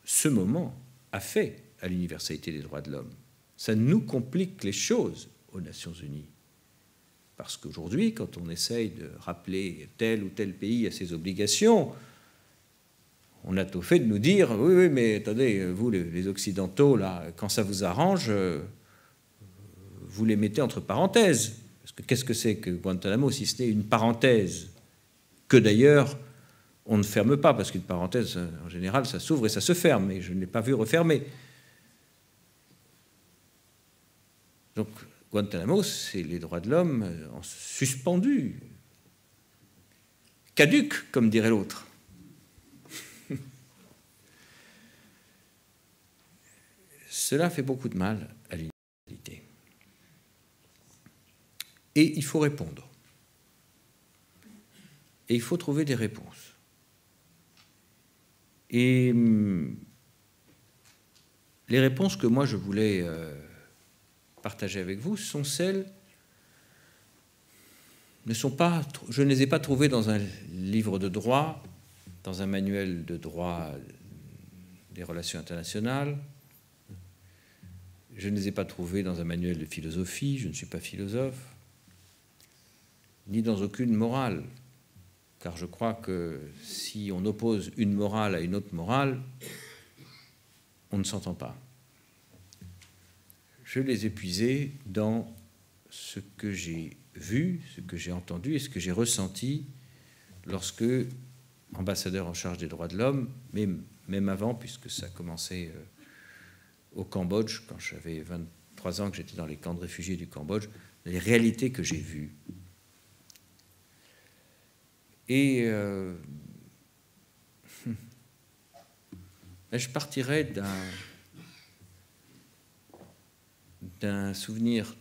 ce moment a fait à l'universalité des droits de l'homme. Ça nous complique les choses aux Nations Unies. Parce qu'aujourd'hui, quand on essaye de rappeler tel ou tel pays à ses obligations, on a tout fait de nous dire « oui, mais attendez, vous les Occidentaux, là, quand ça vous arrange, vous les mettez entre parenthèses. » Parce que qu'est-ce que c'est que Guantanamo, si ce n'est une parenthèse, que d'ailleurs on ne ferme pas, parce qu'une parenthèse, en général, ça s'ouvre et ça se ferme, et je ne l'ai pas vu refermer. Donc, Guantanamo, c'est les droits de l'homme en suspendus, caducs, comme dirait l'autre. Cela fait beaucoup de mal à l'universalité. Et il faut répondre. Et il faut trouver des réponses. Et les réponses que moi je voulais partager avec vous sont celles, je ne les ai pas trouvées dans un livre de droit, dans un manuel de droit des relations internationales, je ne les ai pas trouvées dans un manuel de philosophie, je ne suis pas philosophe, ni dans aucune morale, car je crois que si on oppose une morale à une autre morale, on ne s'entend pas. Je les ai puisés dans ce que j'ai vu, ce que j'ai entendu et ce que j'ai ressenti lorsque, ambassadeur en charge des droits de l'homme, mais même avant, puisque ça a commencé au Cambodge, quand j'avais 23 ans, que j'étais dans les camps de réfugiés du Cambodge, les réalités que j'ai vues. Et je partirais d'un souvenir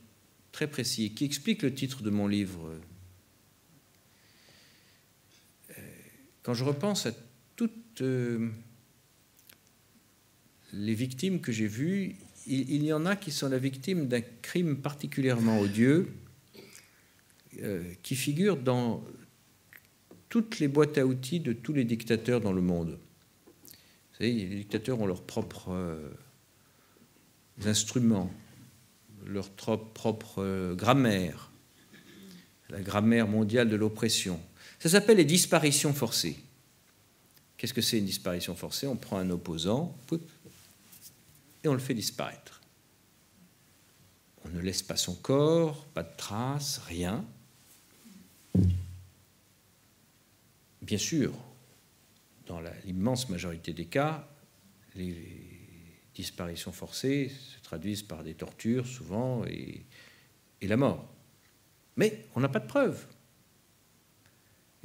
très précis qui explique le titre de mon livre. Quand je repense à toutes les victimes que j'ai vues, il y en a qui sont la victime d'un crime particulièrement odieux qui figure dans toutes les boîtes à outils de tous les dictateurs dans le monde. Vous savez, les dictateurs ont leurs propres instruments, leur propre grammaire, la grammaire mondiale de l'oppression. Ça s'appelle les disparitions forcées. Qu'est-ce que c'est une disparition forcée? On prend un opposant et on le fait disparaître. On ne laisse pas son corps, pas de traces, rien. Bien sûr, dans l'immense majorité des cas, les disparitions forcées se traduisent par des tortures, souvent, et la mort. Mais on n'a pas de preuves.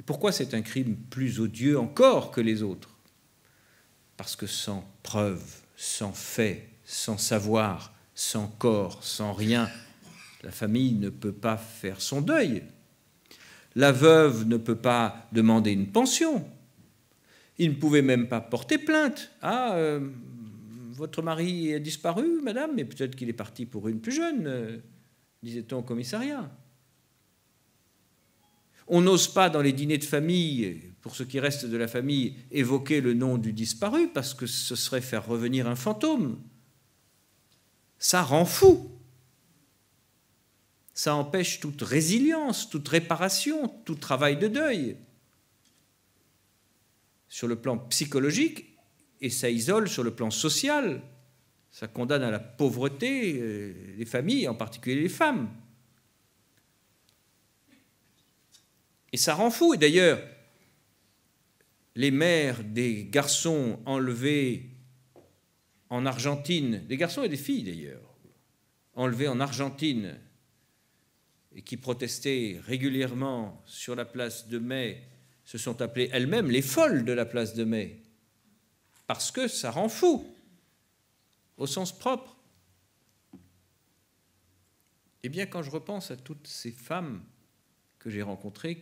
Et pourquoi c'est un crime plus odieux encore que les autres? Parce que sans preuve, sans fait, sans savoir, sans corps, sans rien, la famille ne peut pas faire son deuil. La veuve ne peut pas demander une pension. Il ne pouvait même pas porter plainte. Ah, votre mari a disparu, madame, mais peut-être qu'il est parti pour une plus jeune, disait-on au commissariat. On n'ose pas, dans les dîners de famille, pour ce qui reste de la famille, évoquer le nom du disparu, parce que ce serait faire revenir un fantôme. Ça rend fou. Ça empêche toute résilience, toute réparation, tout travail de deuil. Sur le plan psychologique, et ça isole sur le plan social. Ça condamne à la pauvreté les familles, en particulier les femmes. Et ça rend fou. Et d'ailleurs, les mères des garçons enlevés en Argentine, des garçons et des filles d'ailleurs, enlevés en Argentine et qui protestaient régulièrement sur la place de Mai, se sont appelées elles-mêmes les folles de la place de Mai, parce que ça rend fou, au sens propre. Eh bien, quand je repense à toutes ces femmes que j'ai rencontrées,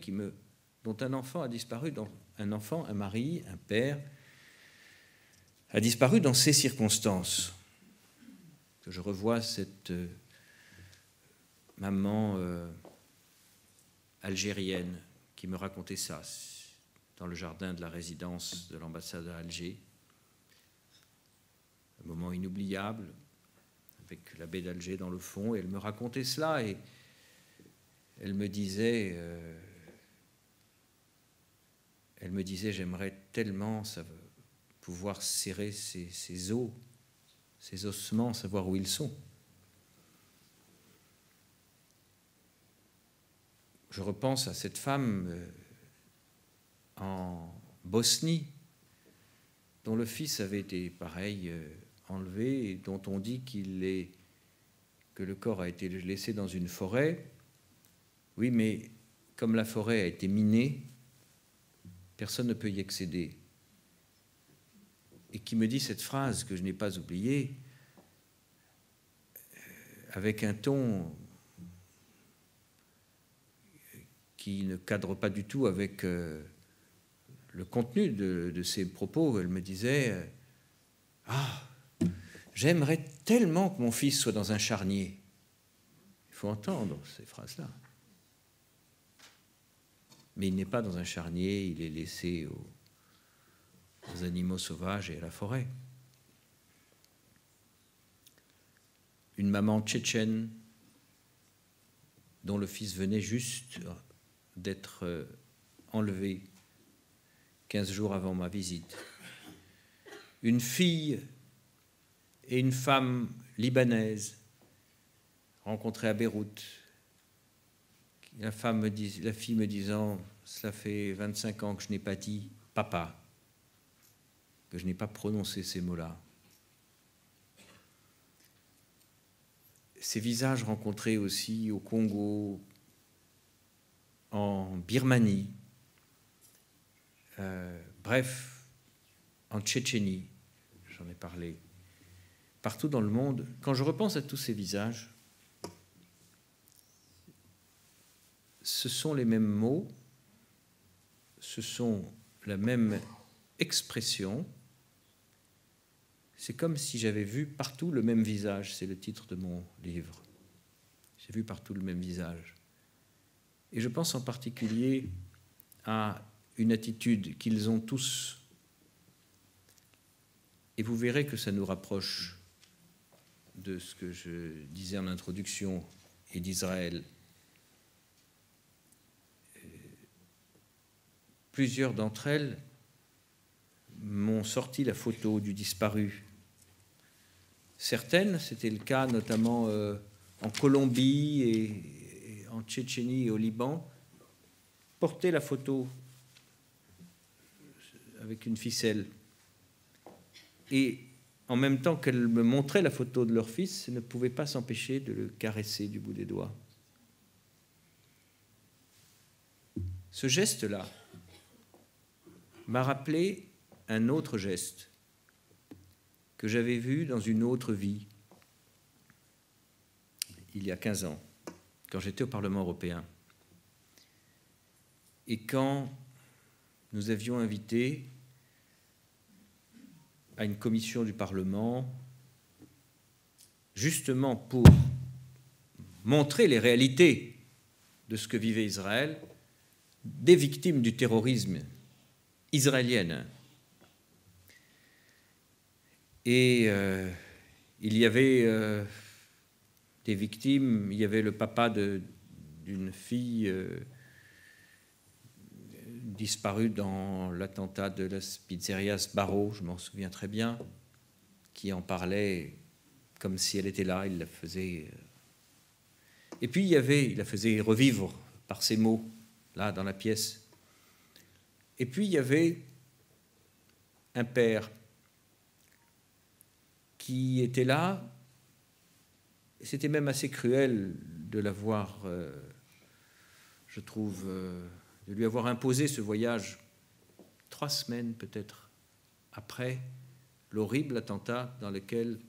dont un enfant a disparu, un mari, un père, a disparu dans ces circonstances, que je revois cette maman algérienne qui me racontait ça dans le jardin de la résidence de l'ambassade à Alger. Un moment inoubliable, avec la baie d'Alger dans le fond, et elle me racontait cela, et elle me disait, j'aimerais tellement pouvoir serrer ses os, ses ossements, savoir où ils sont. Je repense à cette femme en Bosnie, dont le fils avait été, pareil, enlevé, et dont on dit que le corps a été laissé dans une forêt. Oui, mais comme la forêt a été minée, personne ne peut y accéder. Et qui me dit cette phrase que je n'ai pas oubliée, avec un ton qui ne cadre pas du tout avec le contenu de ses propos. Elle me disait « Ah, j'aimerais tellement que mon fils soit dans un charnier. » Il faut entendre ces phrases-là. Mais il n'est pas dans un charnier, il est laissé aux animaux sauvages et à la forêt. Une maman tchétchène dont le fils venait juste d'être enlevé 15 jours avant ma visite. Une fille et une femme libanaise rencontrées à Beyrouth. La fille me disant « Cela fait 25 ans que je n'ai pas dit « papa », que je n'ai pas prononcé ces mots-là. Ces visages rencontrés aussi au Congo, en Birmanie, bref, en Tchétchénie, j'en ai parlé, partout dans le monde. Quand je repense à tous ces visages, ce sont les mêmes mots, ce sont la même expression. C'est comme si j'avais vu partout le même visage, c'est le titre de mon livre. J'ai vu partout le même visage. Et je pense en particulier à une attitude qu'ils ont tous. Et vous verrez que ça nous rapproche de ce que je disais en introduction et d'Israël. Plusieurs d'entre elles m'ont sorti la photo du disparu. Certaines, c'était le cas notamment en Colombie et en Tchétchénie et au Liban, portaient la photo avec une ficelle. Et en même temps qu'elles me montraient la photo de leur fils, elles ne pouvaient pas s'empêcher de le caresser du bout des doigts. Ce geste-là m'a rappelé un autre geste que j'avais vu dans une autre vie, il y a 15 ans, quand j'étais au Parlement européen, et quand nous avions invité à une commission du Parlement, justement pour montrer les réalités de ce que vivait Israël, des victimes du terrorisme israélienne. Et il y avait des victimes, il y avait le papa d'une fille disparue dans l'attentat de la pizzeria Sbarro, je m'en souviens très bien, qui en parlait comme si elle était là, il la faisait... Et puis il la faisait revivre par ses mots, là, dans la pièce. Et puis il y avait un père qui était là. C'était même assez cruel de l'avoir, je trouve, de lui avoir imposé ce voyage 3 semaines peut-être après l'horrible attentat dans lequel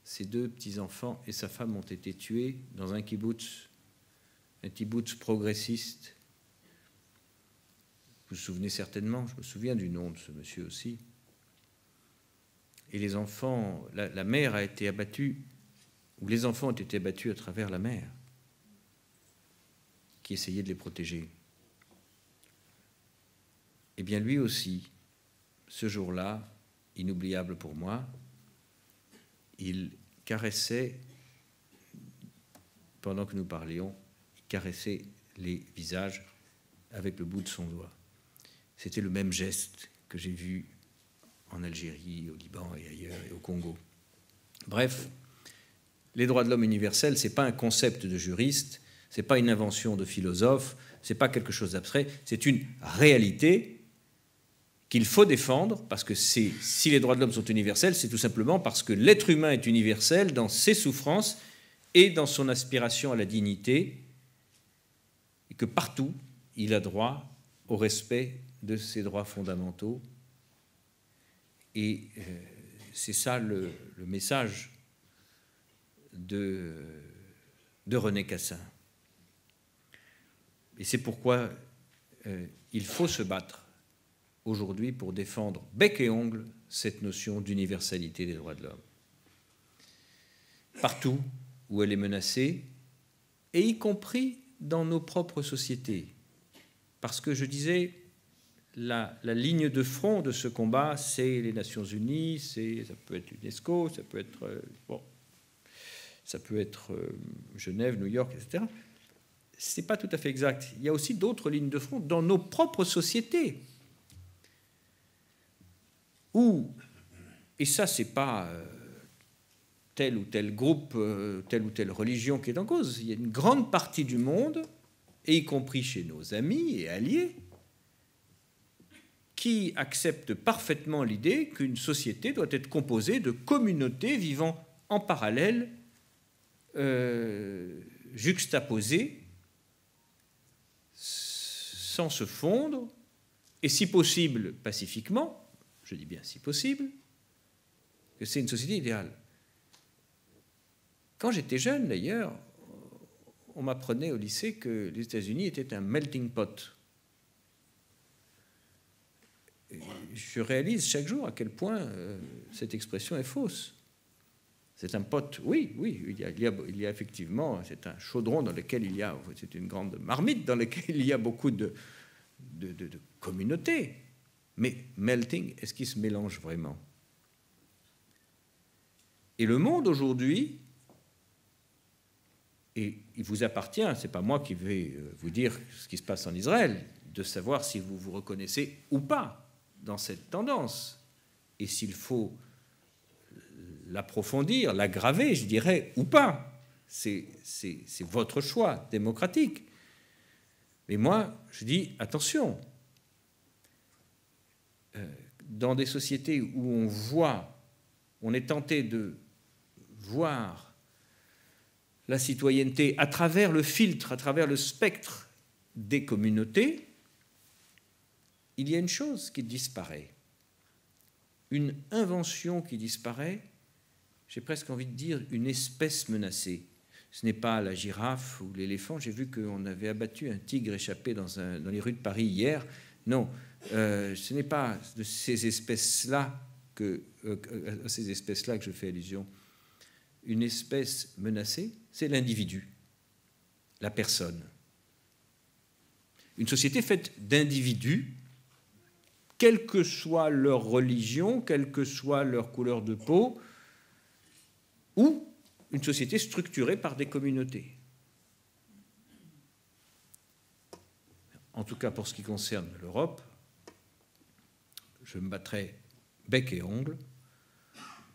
ses 2 petits-enfants et sa femme ont été tués dans un kibbutz progressiste. Vous vous souvenez certainement, je me souviens du nom de ce monsieur aussi. Et les enfants, la mère a été abattue, ou les enfants ont été abattus à travers la mère, qui essayait de les protéger. Eh bien, lui aussi, ce jour-là, inoubliable pour moi, il caressait, pendant que nous parlions, il caressait les visages avec le bout de son doigt. C'était le même geste que j'ai vu en Algérie, au Liban et ailleurs, et au Congo. Bref, les droits de l'homme universels, ce n'est pas un concept de juriste, ce n'est pas une invention de philosophe, ce n'est pas quelque chose d'abstrait, c'est une réalité qu'il faut défendre, parce que si les droits de l'homme sont universels, c'est tout simplement parce que l'être humain est universel dans ses souffrances et dans son aspiration à la dignité, et que partout, il a droit au respect de ses droits fondamentaux. Et c'est ça le message de René Cassin. Et c'est pourquoi il faut se battre aujourd'hui pour défendre bec et ongle cette notion d'universalité des droits de l'homme. Partout où elle est menacée, et y compris dans nos propres sociétés. Parce que je disais, la ligne de front de ce combat, c'est les Nations Unies, ça peut être l'UNESCO, ça peut être Genève, New York, etc. Ce n'est pas tout à fait exact. Il y a aussi d'autres lignes de front dans nos propres sociétés. Et ça, ce n'est pas tel ou tel groupe, telle ou telle religion qui est en cause. Il y a une grande partie du monde, et y compris chez nos amis et alliés, qui acceptent parfaitement l'idée qu'une société doit être composée de communautés vivant en parallèle, juxtaposées, sans se fondre, et si possible pacifiquement, je dis bien si possible, que c'est une société idéale. Quand j'étais jeune, d'ailleurs, on m'apprenait au lycée que les États-Unis étaient un melting pot. Et je réalise chaque jour à quel point cette expression est fausse. C'est un pot, oui, il y a effectivement, c'est un chaudron dans lequel c'est une grande marmite dans laquelle il y a beaucoup de communautés. Mais melting, est-ce qu'il se mélange vraiment? Et le monde aujourd'hui, et il vous appartient, ce n'est pas moi qui vais vous dire ce qui se passe en Israël, de savoir si vous vous reconnaissez ou pas dans cette tendance, et s'il faut l'approfondir, l'aggraver, je dirais, ou pas. C'est votre choix démocratique. Mais moi, je dis, attention, dans des sociétés où on est tenté de voir la citoyenneté à travers le filtre, à travers le spectre des communautés, il y a une chose qui disparaît, une invention qui disparaît, j'ai presque envie de dire une espèce menacée. Ce n'est pas la girafe ou l'éléphant. J'ai vu qu'on avait abattu un tigre échappé dans les rues de Paris hier. Non, ce n'est pas de ces espèces-là que je fais allusion. Une espèce menacée, c'est l'individu, la personne. Une société faite d'individus, quelle que soit leur religion, quelle que soit leur couleur de peau, ou une société structurée par des communautés. En tout cas, pour ce qui concerne l'Europe, je me battrai bec et ongle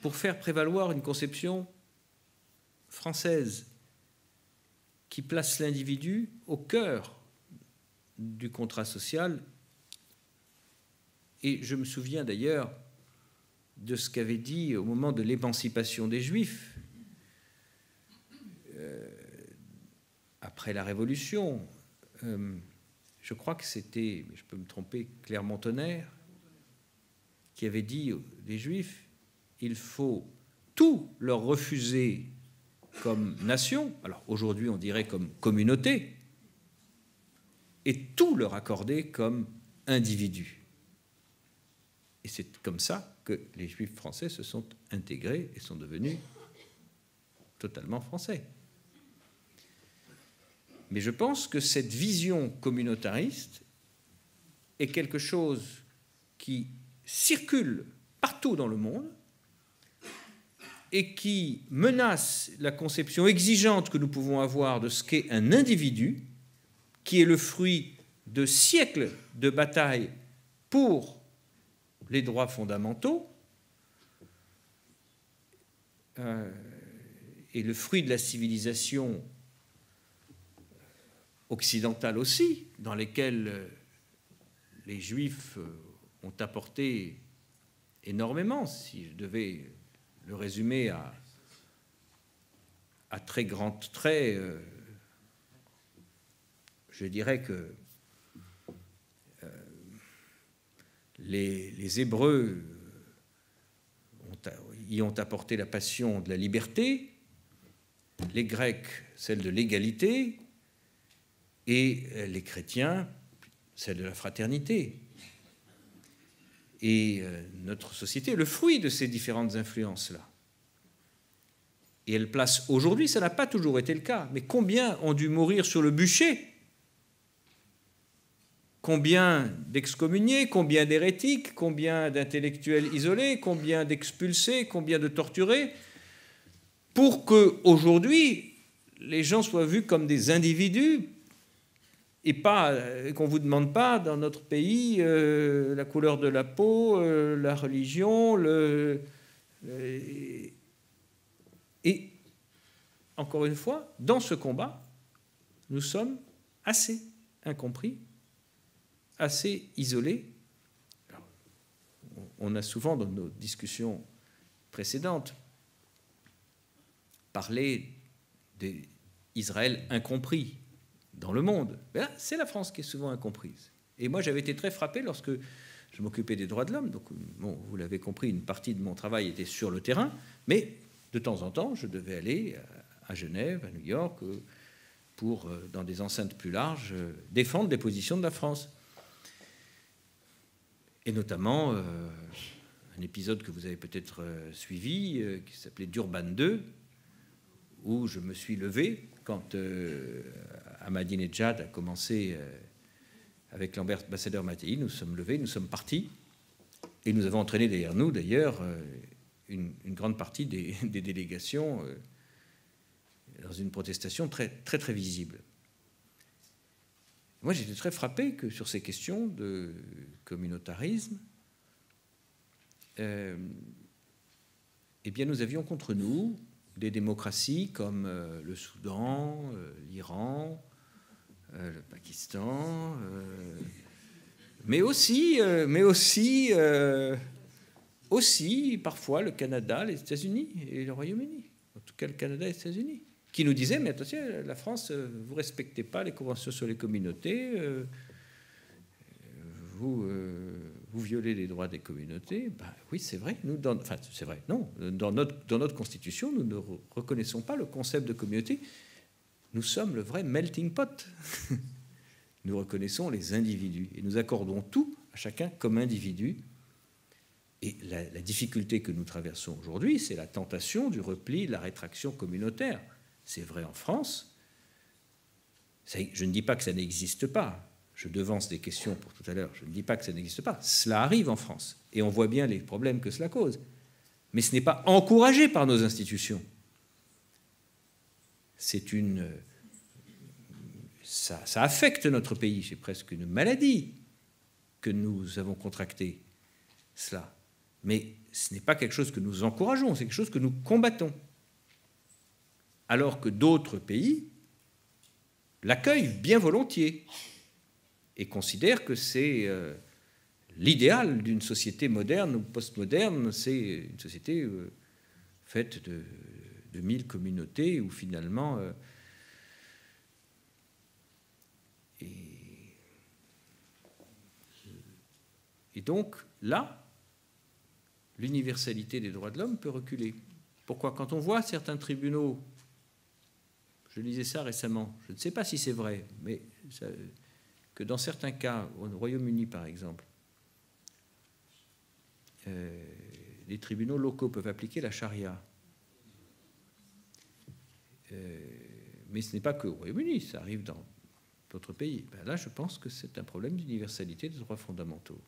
pour faire prévaloir une conception française qui place l'individu au cœur du contrat social. Et je me souviens d'ailleurs de ce qu'avait dit au moment de l'émancipation des Juifs, après la Révolution, je crois que c'était, je peux me tromper, Clermont-Tonnerre, qui avait dit des Juifs, il faut tout leur refuser comme nation, alors aujourd'hui on dirait comme communauté, et tout leur accorder comme individu. Et c'est comme ça que les Juifs français se sont intégrés et sont devenus totalement français. Mais je pense que cette vision communautariste est quelque chose qui circule partout dans le monde et qui menace la conception exigeante que nous pouvons avoir de ce qu'est un individu, qui est le fruit de siècles de batailles pour les droits fondamentaux, et le fruit de la civilisation occidentale aussi, dans lesquelles les Juifs ont apporté énormément, si je devais le résumer à très grands traits, je dirais que les Hébreux y ont apporté la passion de la liberté, les Grecs celle de l'égalité, et les chrétiens celle de la fraternité. Et notre société est le fruit de ces différentes influences-là. Et elle place aujourd'hui, ça n'a pas toujours été le cas, mais combien ont dû mourir sur le bûcher? Combien d'excommuniés, combien d'hérétiques, combien d'intellectuels isolés, combien d'expulsés, combien de torturés, pour qu'aujourd'hui, les gens soient vus comme des individus et pas qu'on ne vous demande pas, dans notre pays, la couleur de la peau, la religion, et encore une fois, dans ce combat, nous sommes assez incompris, assez isolés. Alors, on a souvent, dans nos discussions précédentes, parlé d'Israël incompris dans le monde. Ben là, c'est la France qui est souvent incomprise. Et moi, j'avais été très frappé lorsque je m'occupais des droits de l'homme. Donc, bon, vous l'avez compris, une partie de mon travail était sur le terrain, mais de temps en temps, je devais aller à Genève, à New York, pour, dans des enceintes plus larges, défendre les positions de la France. Et notamment, un épisode que vous avez peut-être suivi, qui s'appelait Durban 2, où je me suis levé quand Ahmadinejad a commencé avec l'ambassadeur Mattei. Nous sommes levés, nous sommes partis, et nous avons entraîné derrière nous, d'ailleurs, une grande partie des délégations dans une protestation très, très, très visible. Moi, j'étais très frappé que sur ces questions de communautarisme, eh bien, nous avions contre nous des démocraties comme le Soudan, l'Iran, le Pakistan, mais aussi parfois le Canada, les États-Unis et le Royaume-Uni, en tout cas le Canada et les États-Unis, qui nous disaient, mais attention, la France, vous ne respectez pas les conventions sur les communautés, vous violez les droits des communautés. Ben, oui, c'est vrai. C'est vrai. Non, dans notre Constitution, nous ne reconnaissons pas le concept de communauté. Nous sommes le vrai melting pot. Nous reconnaissons les individus et nous accordons tout à chacun comme individu. Et la difficulté que nous traversons aujourd'hui, c'est la tentation du repli, de la rétraction communautaire. C'est vrai en France. Je ne dis pas que ça n'existe pas. Je devance des questions pour tout à l'heure. Je ne dis pas que ça n'existe pas. Cela arrive en France. Et on voit bien les problèmes que cela cause. Mais ce n'est pas encouragé par nos institutions. Ça affecte notre pays. C'est presque une maladie que nous avons contractée, cela. Mais ce n'est pas quelque chose que nous encourageons, c'est quelque chose que nous combattons. Alors que d'autres pays l'accueillent bien volontiers et considèrent que c'est l'idéal d'une société moderne ou postmoderne, c'est une société faite de 1000 communautés où finalement... Et donc, là, l'universalité des droits de l'homme peut reculer. Pourquoi ? Quand on voit certains tribunaux, je lisais ça récemment, je ne sais pas si c'est vrai, mais que dans certains cas, au Royaume-Uni par exemple, les tribunaux locaux peuvent appliquer la charia. Mais ce n'est pas que au Royaume-Uni, ça arrive dans d'autres pays. Ben là, je pense que c'est un problème d'universalité des droits fondamentaux.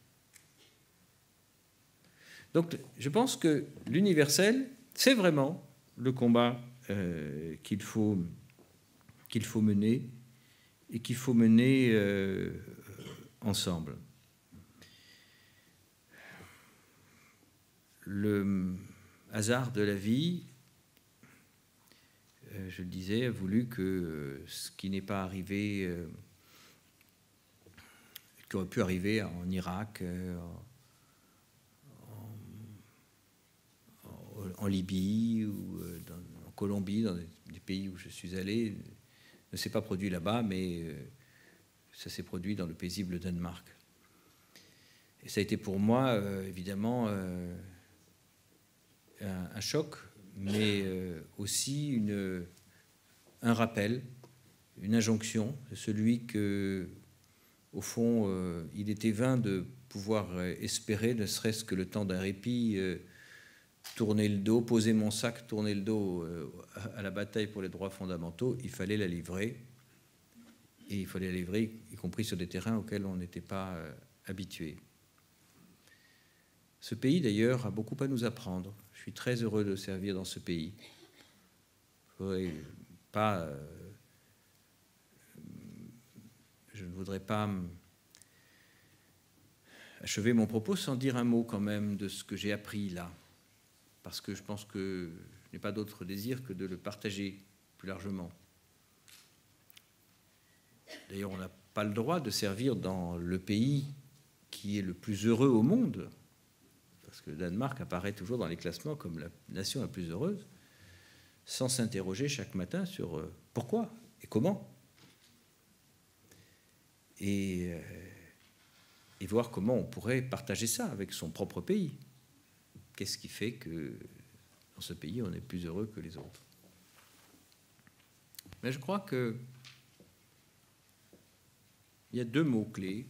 Donc, je pense que l'universel, c'est vraiment le combat qu'il faut mener et qu'il faut mener ensemble. Le hasard de la vie, je le disais, a voulu que ce qui n'est pas arrivé, qui aurait pu arriver en Irak, en Libye ou en Colombie, dans des pays où je suis allé, ne s'est pas produit là-bas, mais ça s'est produit dans le paisible Danemark. Et ça a été pour moi, évidemment, un choc, mais aussi un rappel, une injonction, celui que, au fond, il était vain de pouvoir espérer, ne serait-ce que le temps d'un répit, tourner le dos, poser mon sac, tourner le dos à la bataille pour les droits fondamentaux. Il fallait la livrer, et il fallait la livrer, y compris sur des terrains auxquels on n'était pas habitué. Ce pays, d'ailleurs, a beaucoup à nous apprendre. Je suis très heureux de servir dans ce pays. Je ne voudrais pas achever mon propos sans dire un mot quand même de ce que j'ai appris là, parce que je pense que je n'ai pas d'autre désir que de le partager plus largement. D'ailleurs, on n'a pas le droit de servir dans le pays qui est le plus heureux au monde, parce que le Danemark apparaît toujours dans les classements comme la nation la plus heureuse, sans s'interroger chaque matin sur pourquoi et comment, et voir comment on pourrait partager ça avec son propre pays. Qu'est-ce qui fait que dans ce pays, on est plus heureux que les autres? Mais je crois qu'il y a deux mots-clés,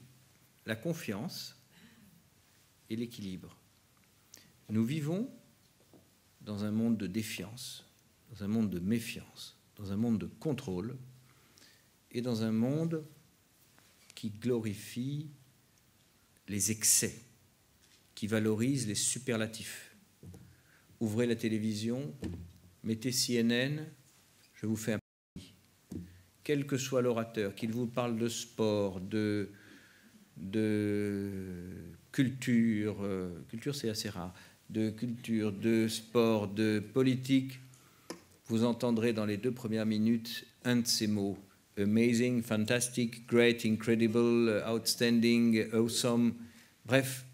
la confiance et l'équilibre. Nous vivons dans un monde de défiance, dans un monde de méfiance, dans un monde de contrôle et dans un monde qui glorifie les excès, qui valorise les superlatifs. Ouvrez la télévision, mettez CNN, je vous fais un pari. Quel que soit l'orateur, qu'il vous parle de sport, de culture, culture c'est assez rare, de culture, de sport, de politique, vous entendrez dans les 2 premières minutes un de ces mots: amazing, fantastic, great, incredible, outstanding, awesome. Bref,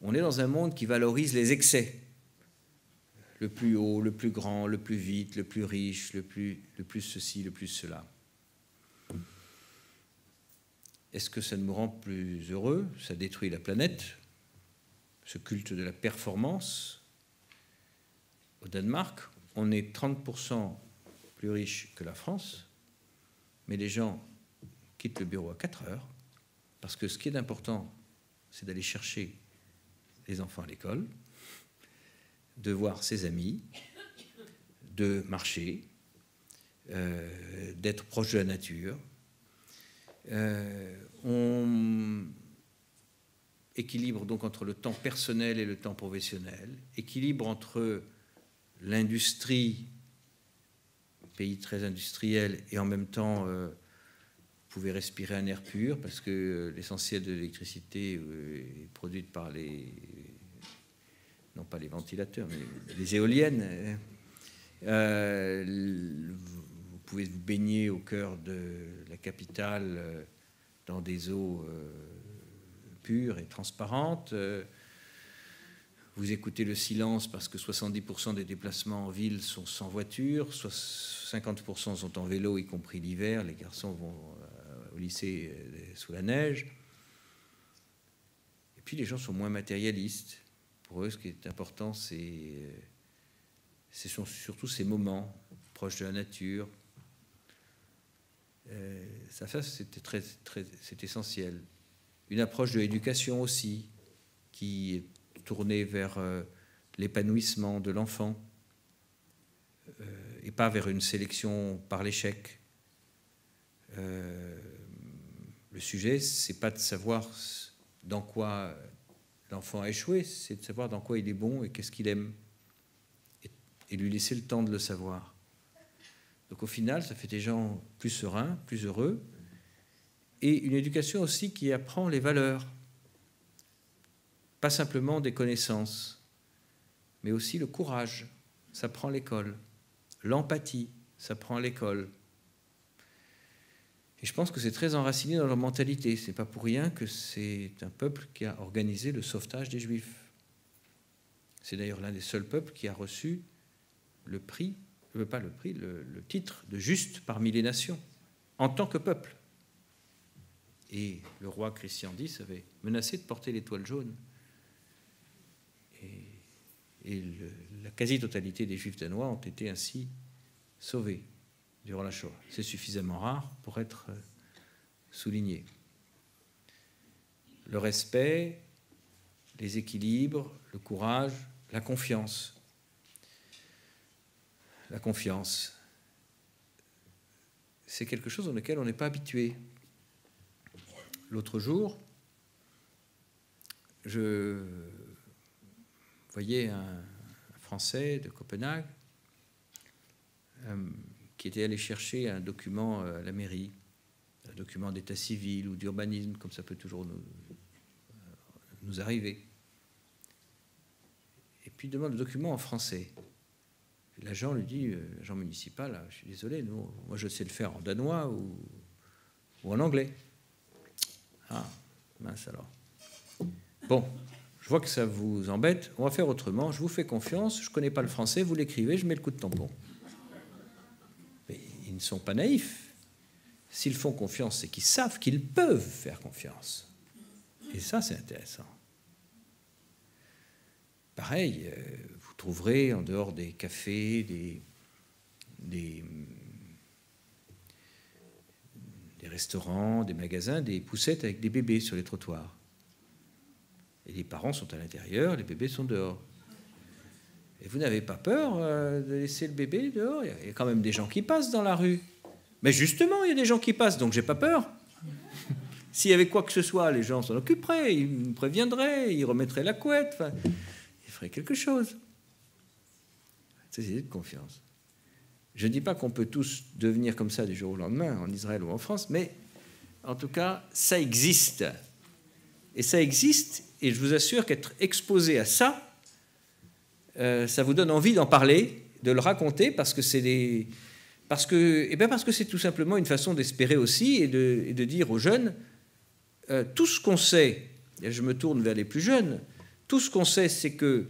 on est dans un monde qui valorise les excès. Le plus haut, le plus grand, le plus vite, le plus riche, le plus ceci, le plus cela. Est-ce que ça nous rend plus heureux? Ça détruit la planète, ce culte de la performance. Au Danemark, on est 30% plus riche que la France, mais les gens quittent le bureau à 4 heures, parce que ce qui est important, c'est d'aller chercher les enfants à l'école, de voir ses amis, de marcher, d'être proche de la nature. On équilibre donc entre le temps personnel et le temps professionnel, équilibre entre l'industrie, pays très industriel, et en même temps, vous pouvez respirer un air pur, parce que l'essentiel de l'électricité est produite par les... non pas les ventilateurs, mais les éoliennes. Vous pouvez vous baigner au cœur de la capitale dans des eaux pures et transparentes. Vous écoutez le silence parce que 70% des déplacements en ville sont sans voiture, 50% sont en vélo, y compris l'hiver. Les garçons vont au lycée sous la neige. Et puis les gens sont moins matérialistes. Pour eux, ce qui est important, ce sont surtout ces moments proches de la nature. Ça c'est essentiel. Une approche de l'éducation aussi, qui est tournée vers l'épanouissement de l'enfant et pas vers une sélection par l'échec. Le sujet, c'est pas de savoir dans quoi l'enfant a échoué, c'est de savoir dans quoi il est bon et qu'est-ce qu'il aime, et lui laisser le temps de le savoir. Donc au final, ça fait des gens plus sereins, plus heureux, et une éducation aussi qui apprend les valeurs, pas simplement des connaissances, mais aussi le courage, ça prend l'école, l'empathie, ça prend l'école. Et je pense que c'est très enraciné dans leur mentalité. Ce n'est pas pour rien que c'est un peuple qui a organisé le sauvetage des Juifs. C'est d'ailleurs l'un des seuls peuples qui a reçu le prix, pas le prix, le titre de juste parmi les nations, en tant que peuple. Et le roi Christian X avait menacé de porter l'étoile jaune. Et la quasi-totalité des Juifs danois ont été ainsi sauvés durant la Shoah. C'est suffisamment rare pour être souligné. Le respect, les équilibres, le courage, la confiance. La confiance, c'est quelque chose dans lequel on n'est pas habitué. L'autre jour, je voyais un Français de Copenhague qui était allé chercher un document à la mairie, un document d'état civil ou d'urbanisme, comme ça peut toujours nous arriver. Et puis il demande le document en français. L'agent lui dit, l'agent municipal, je suis désolé, moi je sais le faire en danois ou en anglais. Ah, mince alors. Bon, je vois que ça vous embête, on va faire autrement, je vous fais confiance, je ne connais pas le français, vous l'écrivez, je mets le coup de tampon. Mais ils ne sont pas naïfs. S'ils font confiance, c'est qu'ils savent qu'ils peuvent faire confiance. Et ça, c'est intéressant. Pareil, vous trouverez en dehors des cafés, des restaurants, des magasins, des poussettes avec des bébés sur les trottoirs. Et les parents sont à l'intérieur, les bébés sont dehors. Et vous n'avez pas peur de laisser le bébé dehors? Il y a quand même des gens qui passent dans la rue. Mais justement, il y a des gens qui passent, donc j'ai pas peur. S'il y avait quoi que ce soit, les gens s'en occuperaient, ils me préviendraient, ils remettraient la couette, enfin, ils feraient quelque chose. C'est de confiance. Je ne dis pas qu'on peut tous devenir comme ça du jour au lendemain, en Israël ou en France, mais en tout cas, ça existe. Et ça existe, et je vous assure qu'être exposé à ça, ça vous donne envie d'en parler, de le raconter, parce que c'est tout simplement une façon d'espérer aussi et de dire aux jeunes, tout ce qu'on sait, et je me tourne vers les plus jeunes, tout ce qu'on sait, c'est que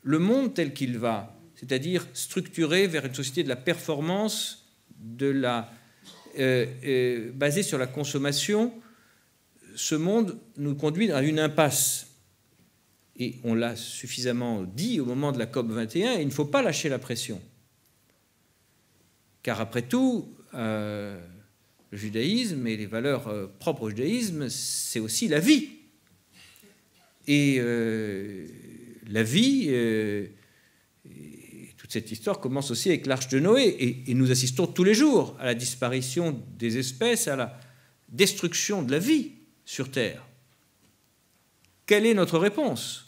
le monde tel qu'il va, c'est-à-dire structuré vers une société de la performance, basée sur la consommation, ce monde nous conduit à une impasse. Et on l'a suffisamment dit au moment de la COP 21, il ne faut pas lâcher la pression. Car après tout, le judaïsme et les valeurs propres au judaïsme, c'est aussi la vie. Et la vie, et toute cette histoire commence aussi avec l'arche de Noé. Et nous assistons tous les jours à la disparition des espèces, à la destruction de la vie sur Terre. Quelle est notre réponse?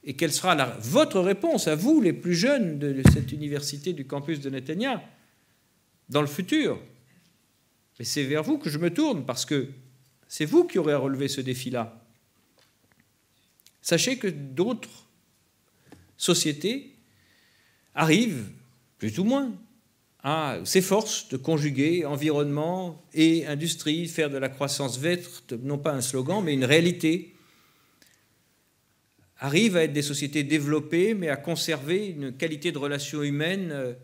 Et quelle sera votre réponse à vous, les plus jeunes de cette université du campus de Netanya, dans le futur? Mais c'est vers vous que je me tourne, parce que c'est vous qui aurez à relever ce défi-là. Sachez que d'autres sociétés arrivent, plus ou moins, à s'efforcent de conjuguer environnement et industrie, faire de la croissance verte, non pas un slogan, mais une réalité, arrivent à être des sociétés développées, mais à conserver une qualité de relation humaine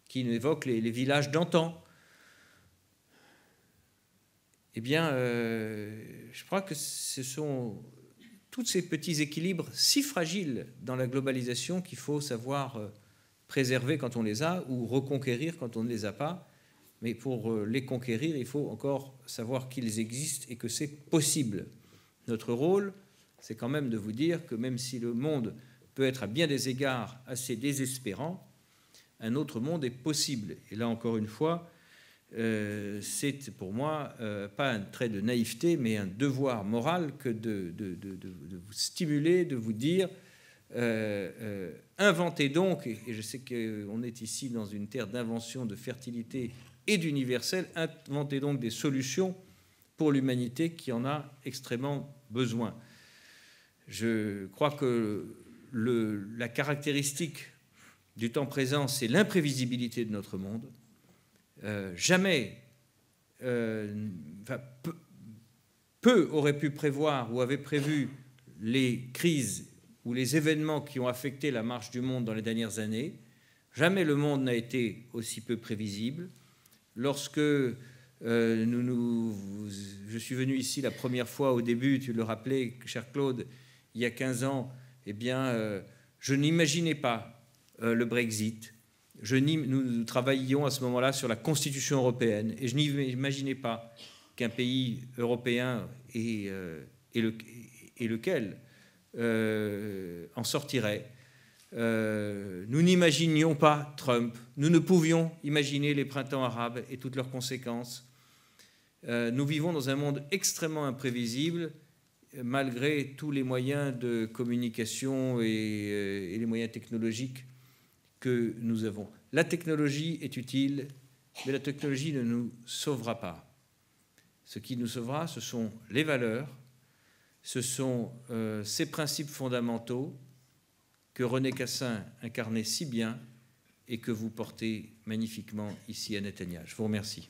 qui évoque les villages d'antan. Eh bien, je crois que ce sont tous ces petits équilibres si fragiles dans la globalisation qu'il faut savoir préserver quand on les a ou reconquérir quand on ne les a pas. Mais pour les conquérir, il faut encore savoir qu'ils existent et que c'est possible. Notre rôle, c'est quand même de vous dire que même si le monde peut être à bien des égards assez désespérant, un autre monde est possible. Et là, encore une fois, c'est pour moi pas un trait de naïveté, mais un devoir moral que de vous stimuler, de vous dire inventez donc, et je sais qu'on est ici dans une terre d'invention, de fertilité et d'universel, inventez donc des solutions pour l'humanité qui en a extrêmement besoin. Je crois que la caractéristique du temps présent, c'est l'imprévisibilité de notre monde. Jamais, peu auraient pu prévoir ou avaient prévu les crises ou les événements qui ont affecté la marche du monde dans les dernières années. Jamais le monde n'a été aussi peu prévisible. Lorsque je suis venu ici la première fois au début, tu le rappelais, cher Claude, il y a 15 ans, eh bien, je n'imaginais pas le Brexit. Nous travaillions à ce moment-là sur la Constitution européenne et je n'imaginais pas qu'un pays européen et lequel en sortirait. Nous n'imaginions pas Trump, nous ne pouvions imaginer les printemps arabes et toutes leurs conséquences. Nous vivons dans un monde extrêmement imprévisible, malgré tous les moyens de communication et les moyens technologiques que nous avons. La technologie est utile, mais la technologie ne nous sauvera pas. Ce qui nous sauvera, ce sont les valeurs, ce sont ces principes fondamentaux que René Cassin incarnait si bien et que vous portez magnifiquement ici à Netanya. Je vous remercie.